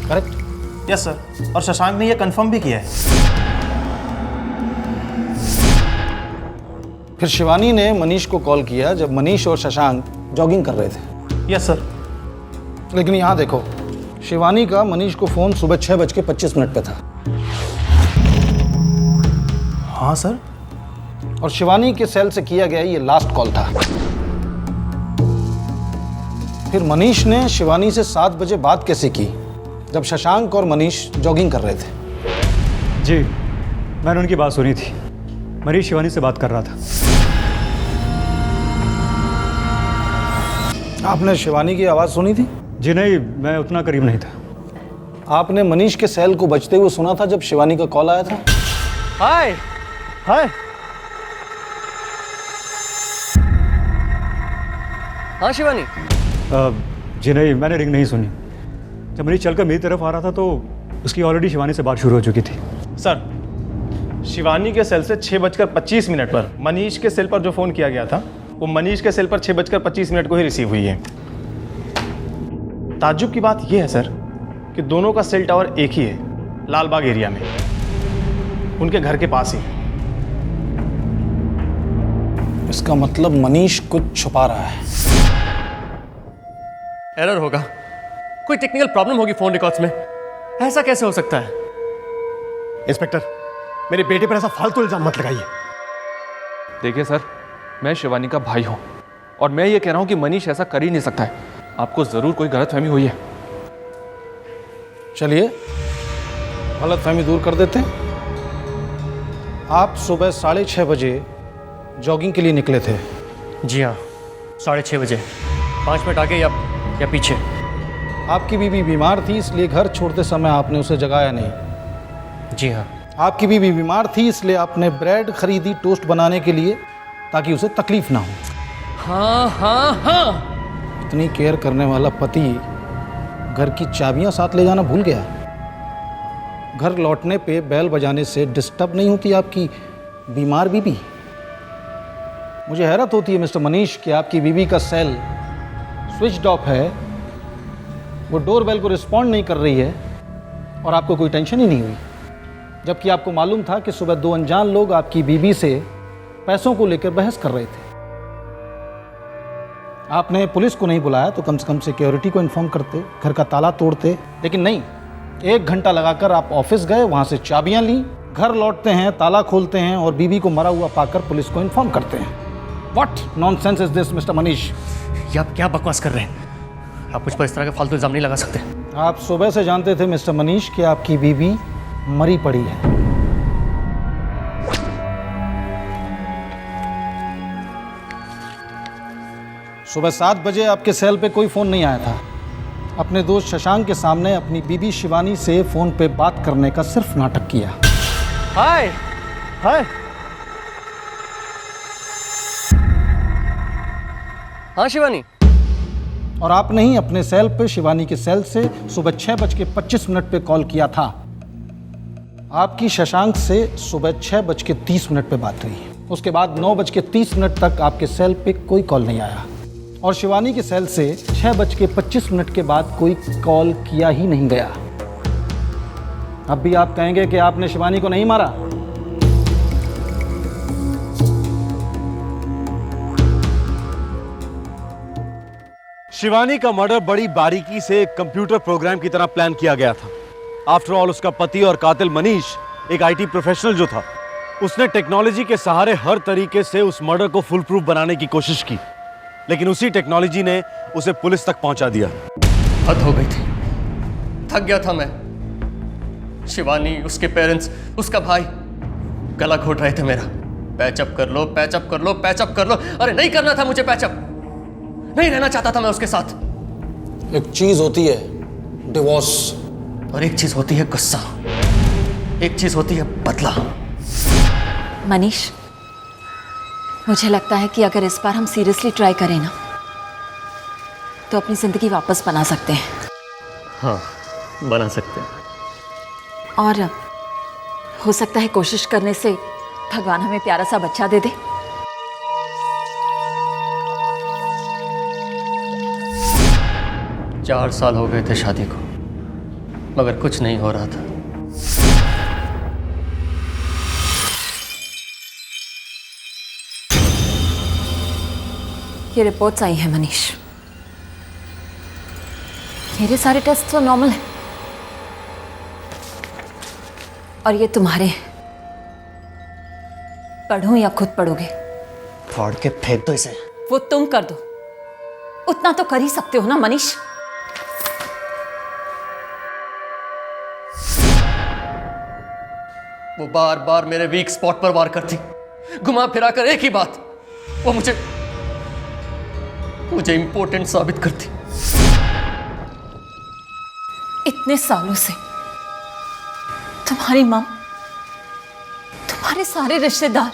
करेक्ट? यस सर, और शशांक ने यह कंफर्म भी किया है। फिर शिवानी ने मनीष को कॉल किया जब मनीष और शशांक जॉगिंग कर रहे थे। Yes sir. लेकिन यहाँ देखो, शिवानी का मनीष को फ़ोन सुबह 6:25 पे था। हाँ सर। और शिवानी के सेल से किया गया ये लास्ट कॉल था। फिर मनीष ने शिवानी से 7 बजे बात कैसे की जब शशांक और मनीष जॉगिंग कर रहे थे? जी, मैंने उनकी बात सुनी थी। मनीष शिवानी से बात कर रहा था। आपने शिवानी की आवाज़ सुनी थी? जी नहीं, मैं उतना करीब नहीं था। आपने मनीष के सेल को बजते हुए सुना था जब शिवानी का कॉल आया था? हाय हाय। हाँ शिवानी। जी नहीं, मैंने रिंग नहीं सुनी। जब मनीष चलकर मेरी तरफ आ रहा था तो उसकी ऑलरेडी शिवानी से बात शुरू हो चुकी थी। सर, शिवानी के सेल से 6:25 पर मनीष के सेल पर जो फ़ोन किया गया था वो मनीष के सेल पर 6:25 को ही रिसीव हुई है। ताज्जुब की बात यह है सर कि दोनों का सेल टावर एक ही है, लालबाग एरिया में, उनके घर के पास ही। इसका मतलब मनीष कुछ छुपा रहा है। एरर होगा, कोई टेक्निकल प्रॉब्लम होगी फ़ोन रिकॉर्ड्स में। ऐसा कैसे हो सकता है? इंस्पेक्टर, मेरे बेटे पर ऐसा फालतू इल्जाम मत लगाइए। देखिए सर, मैं शिवानी का भाई हूं और मैं ये कह रहा हूं कि मनीष ऐसा कर ही नहीं सकता है। आपको जरूर कोई गलतफहमी हुई है। चलिए गलतफहमी दूर कर देते हैं। आप सुबह 6:30 बजे जॉगिंग के लिए निकले थे? जी हाँ, 6:30 बजे, 5 मिनट आगे या पीछे। आपकी बीवी बीमार थी इसलिए घर छोड़ते समय आपने उसे जगाया नहीं? जी हाँ। आपकी बीवी बीमार थी इसलिए आपने ब्रेड खरीदी टोस्ट बनाने के लिए ताकि उसे तकलीफ ना हो? हाँ हाँ हाँ। इतनी केयर करने वाला पति घर की चाबियां साथ ले जाना भूल गया? घर लौटने पे बेल बजाने से डिस्टर्ब नहीं होती आपकी बीमार बीवी? मुझे हैरत होती है मिस्टर मनीष कि आपकी बीवी का सेल स्विच ऑफ है, वो डोरबेल को रिस्पॉन्ड नहीं कर रही है और आपको कोई टेंशन ही नहीं हुई, जबकि आपको मालूम था कि सुबह 2 अनजान लोग आपकी बीवी से पैसों को लेकर बहस कर रहे थे। आपने पुलिस को नहीं बुलाया तो कम से कम सिक्योरिटी को इन्फॉर्म करते, घर का ताला तोड़ते, लेकिन नहीं। 1 घंटा लगाकर आप ऑफिस गए, वहाँ से चाबियाँ ली, घर लौटते हैं, ताला खोलते हैं और बीवी को मरा हुआ पाकर पुलिस को इन्फॉर्म करते हैं। What nonsense is this, mister Manish? ये आप क्या बकवास कर रहे हैं? आप मुझ पर इस तरह का फालतू इल्जाम नहीं लगा सकते। आप सुबह से जानते थे मिस्टर मनीष कि आपकी बीवी मरी पड़ी है। सुबह 7 बजे आपके सेल पे कोई फ़ोन नहीं आया था। अपने दोस्त शशांक के सामने अपनी बीबी शिवानी से फ़ोन पे बात करने का सिर्फ नाटक किया। हाय हाय। हाँ शिवानी। और आपने ही अपने सेल पे शिवानी के सेल से सुबह 6:25 पे कॉल किया था। आपकी शशांक से सुबह 6:30 पे बात हुई। उसके बाद 9:30 तक आपके सेल पे कोई कॉल नहीं आया और शिवानी के सेल से 6:25 के बाद कोई कॉल किया ही नहीं गया। अब भी आप कहेंगे कि आपने शिवानी को नहीं मारा? शिवानी का मर्डर बड़ी बारीकी से एक कंप्यूटर प्रोग्राम की तरह प्लान किया गया था। आफ्टर ऑल उसका पति और कातिल मनीष एक आईटी प्रोफेशनल जो था, उसने टेक्नोलॉजी के सहारे हर तरीके से उस मर्डर को फुल प्रूफ बनाने की कोशिश की, लेकिन उसी टेक्नोलॉजी ने उसे पुलिस तक पहुंचा दिया। हद हो गई थी, थक गया था मैं। शिवानी, उसके पेरेंट्स, उसका भाई गला घोट रहे थे मेरा। पैचअप कर लो, पैचअप कर लो, पैचअप कर लो। अरे नहीं करना था मुझे पैचअप, नहीं रहना चाहता था मैं उसके साथ। एक चीज होती है डिवोर्स और एक चीज होती है गुस्सा, एक चीज होती है बदला। मनीष, मुझे लगता है कि अगर इस बार हम सीरियसली ट्राई करें ना, तो अपनी जिंदगी वापस बना सकते हैं। हाँ, बना सकते हैं। और हो सकता है कोशिश करने से भगवान हमें प्यारा सा बच्चा दे दे। चार साल हो गए थे शादी को, मगर कुछ नहीं हो रहा था। ये रिपोर्ट्स आई हैं मनीष, मेरे सारे टेस्ट तो नॉर्मल हैं और ये तुम्हारे हैं। पढ़ूं या खुद पढ़ोगे? फाड़ के फेंक दो इसे। वो तुम कर दो, उतना तो कर ही सकते हो ना मनीष। वो बार बार मेरे वीक स्पॉट पर वार करती, घुमा फिरा कर एक ही बात, वो मुझे इंपॉर्टेंट साबित करती। इतने सालों से तुम्हारी मां, तुम्हारे सारे रिश्तेदार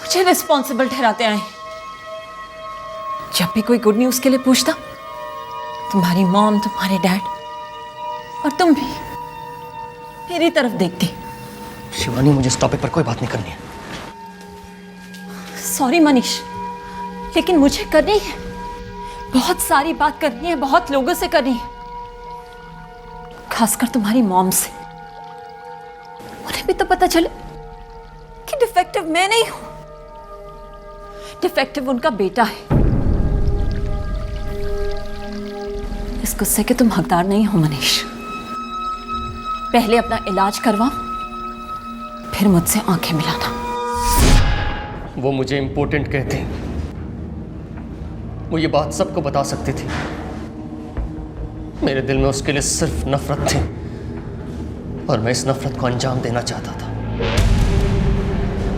मुझे रिस्पॉन्सिबल ठहराते आए। जब भी कोई गुड न्यूज के लिए पूछता, तुम्हारी मॉम, तुम्हारे डैड और तुम भी मेरी तरफ देखती। शिवानी, मुझे इस टॉपिक पर कोई बात नहीं करनी है। सॉरी मनीष, लेकिन मुझे करनी है। बहुत सारी बात करनी है, बहुत लोगों से करनी है, खासकर तुम्हारी मॉम से। उन्हें भी तो पता चले कि डिफेक्टिव मैं नहीं हूं, डिफेक्टिव उनका बेटा है। इस गुस्से के तुम हकदार नहीं हो मनीष। पहले अपना इलाज करवाओ, फिर मुझसे आंखें मिलाना। वो मुझे इंपॉर्टेंट कहते, वो ये बात सबको बता सकती थी। मेरे दिल में उसके लिए सिर्फ नफरत थी और मैं इस नफरत को अंजाम देना चाहता था,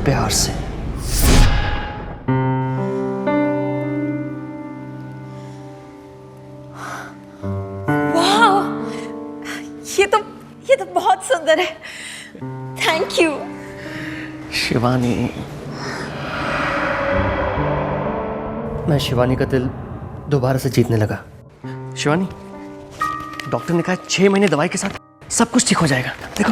प्यार से। वाह, ये तो बहुत सुंदर है। Thank you Shivani. मैं शिवानी का दिल दोबारा से जीतने लगा। शिवानी, डॉक्टर ने कहा 6 महीने दवाई के साथ सब कुछ ठीक हो जाएगा। देखो।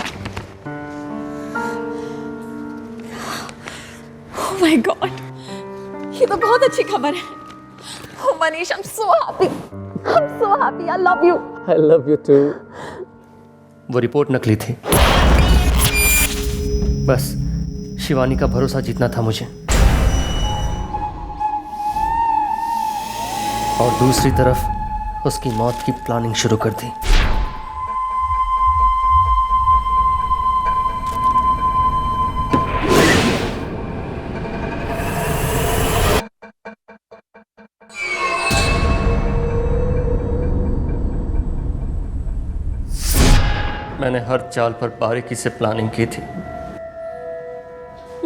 ओह माय गॉड, ये तो बहुत अच्छी खबर है। Oh Manish, I am so happy, I love you. I love you too. वो रिपोर्ट नकली थी, बस शिवानी का भरोसा जीतना था मुझे। और दूसरी तरफ उसकी मौत की प्लानिंग शुरू कर दी। मैंने हर चाल पर बारीकी से प्लानिंग की थी।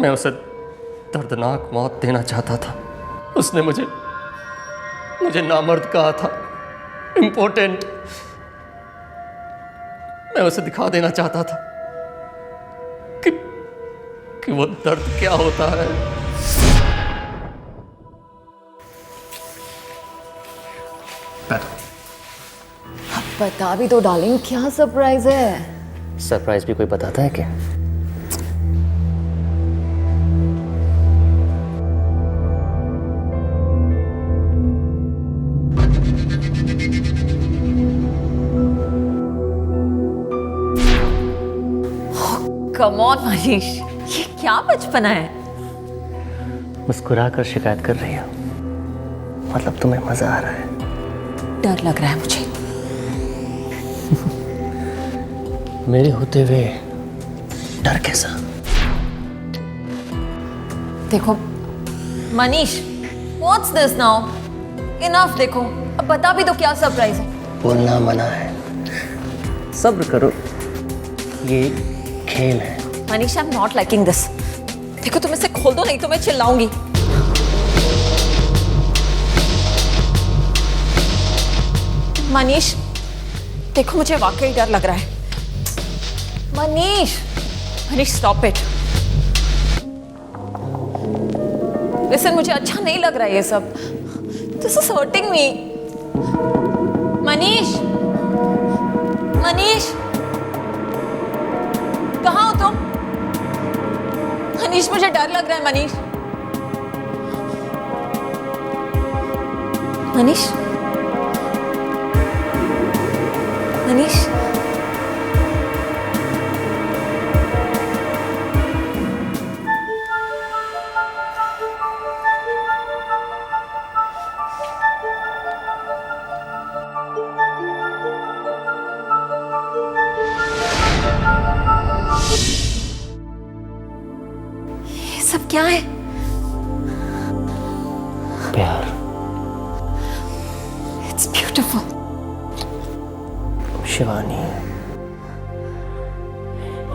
मैं उसे दर्दनाक मौत देना चाहता था। उसने मुझे नामर्द कहा था, इम्पोर्टेंट। मैं उसे दिखा देना चाहता था कि वो दर्द क्या होता है। बता भी तो डार्लिंग, क्या सरप्राइज है? सरप्राइज भी कोई बताता है क्या? कम ऑन मनीष, ये क्या बचपना है? मुस्कुरा कर शिकायत कर रही हो, मतलब तुम्हें मजा आ रहा है? डर लग रहा है मुझे। मेरे होते हुए डर कैसा? देखो Manish, what's this now? Enough. देखो अब बता भी तो क्या सरप्राइज है। बोलना मना है, सब्र करो, ये खेल है। Manish, I am not liking this. देखो तुम इसे खोल दो, नहीं तो मैं चिल्लाऊंगी। मनीष देखो, मुझे वाकई डर लग रहा है। Manish, Manish stop it. Listen, मुझे अच्छा नहीं लग रहा है ये सब। This is hurting me. Manish, Manish कहाँ हो तुम? मनीष मुझे डर लग रहा है। मनीष, मनीष, मनीष, ये सब क्या है? प्यार। It's beautiful. शिवानी,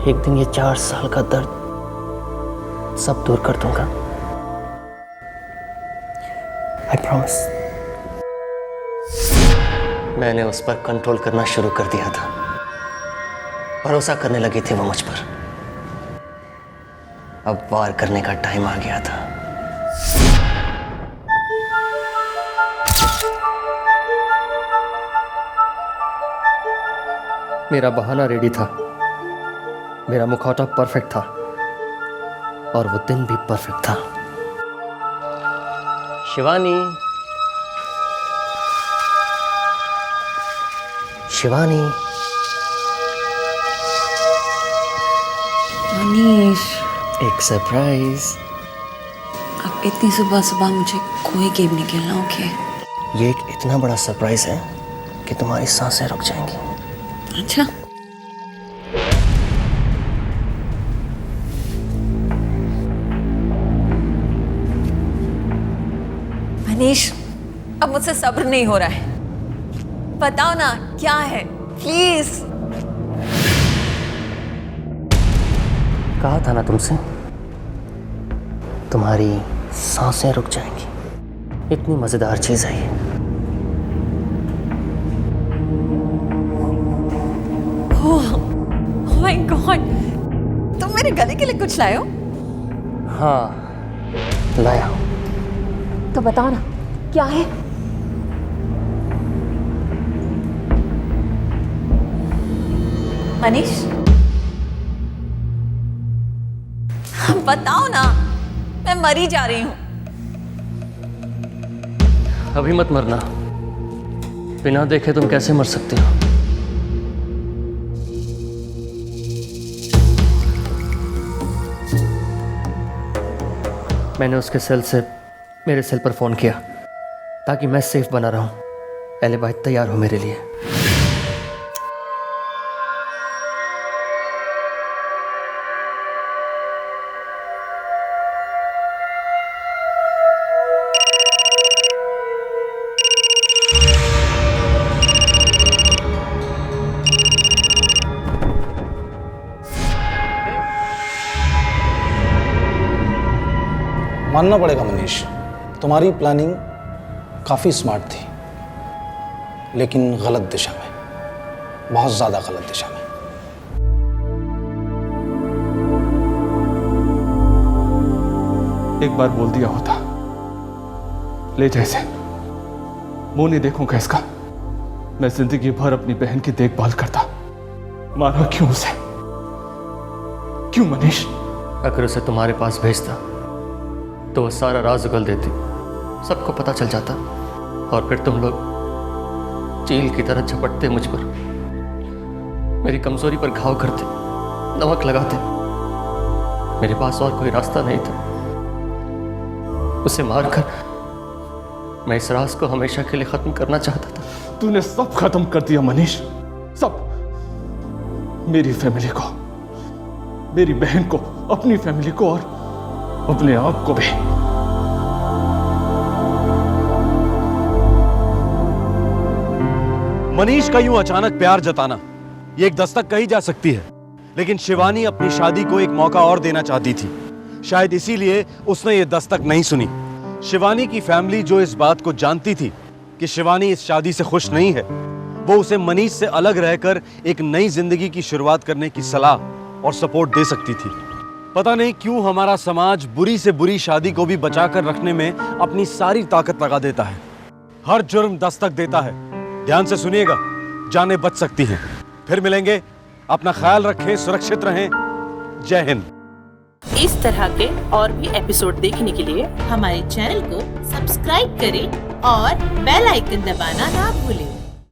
एक दिन ये 4 साल का दर्द सब दूर कर दूंगा। I promise. मैंने उस पर कंट्रोल करना शुरू कर दिया था। भरोसा करने लगी थी वो मुझ पर। अब वार करने का टाइम आ गया था। मेरा बहाना रेडी था, मेरा मुखौटा परफेक्ट था, और वो दिन भी परफेक्ट था। शिवानी, शिवानी। मनीष, एक सरप्राइज। अब इतनी सुबह सुबह मुझे कोई गेम नहीं खेलना। ओके? ये एक इतना बड़ा सरप्राइज है कि तुम्हारी सांसें रुक जाएंगी। अच्छा, मनीष, अब मुझसे सब्र नहीं हो रहा है। बताओ ना क्या है, प्लीज। कहा था ना तुमसे, तुम्हारी सांसें रुक जाएंगी। इतनी मजेदार चीज है ये। ओह माय गॉड, तुम मेरे गले के लिए कुछ लाए हो? हाँ, लाया हूं। तो बताओ ना क्या है? मनीष, बताओ ना, मैं मरी जा रही हूं। अभी मत मरना। बिना देखे तुम कैसे मर सकती हो? मैंने उसके सेल से मेरे सेल पर फोन किया ताकि मैं सेफ बना रहूं। एलिबाई तैयार हो मेरे लिए। मानना पड़ेगा मनीष, तुम्हारी प्लानिंग काफ़ी स्मार्ट थी, लेकिन गलत दिशा में, बहुत ज़्यादा गलत दिशा में। एक बार बोल दिया होता, ले जैसे मुंह नहीं देखूंगा इसका। मैं जिंदगी भर अपनी बहन की देखभाल करता, मारा क्यों उसे? क्यों मनीष? अगर उसे तुम्हारे पास भेजता तो वो सारा राज उगल देती, सबको पता चल जाता, और फिर तुम लोग चील की तरह झपटते मुझ पर, मेरी कमजोरी पर घाव करते, नमक लगाते। मेरे पास और कोई रास्ता नहीं था। उसे मारकर मैं इस राज को हमेशा के लिए खत्म करना चाहता था। तूने सब खत्म कर दिया मनीष, सब। मेरी फैमिली को, मेरी बहन को, अपनी फैमिली को, और अपने आप को भी। मनीष का यूं अचानक प्यार जताना ये एक दस्तक कही जा सकती है, लेकिन शिवानी अपनी शादी को एक मौका और देना चाहती थी। शायद इसीलिए उसने ये दस्तक नहीं सुनी। शिवानी की फैमिली जो इस बात को जानती थी कि शिवानी इस शादी से खुश नहीं है, वो उसे मनीष से अलग रहकर एक नई जिंदगी की शुरुआत करने की सलाह और सपोर्ट दे सकती थी। पता नहीं क्यों हमारा समाज बुरी से बुरी शादी को भी बचाकर रखने में अपनी सारी ताकत लगा देता है। हर जुर्म दस्तक देता है। ध्यान से सुनिएगा, जानें बच सकती हैं। फिर मिलेंगे, अपना ख्याल रखें, सुरक्षित रहें। जय हिंद। इस तरह के और भी एपिसोड देखने के लिए हमारे चैनल को सब्सक्राइब करें और बेल आइकन दबाना ना भूलें।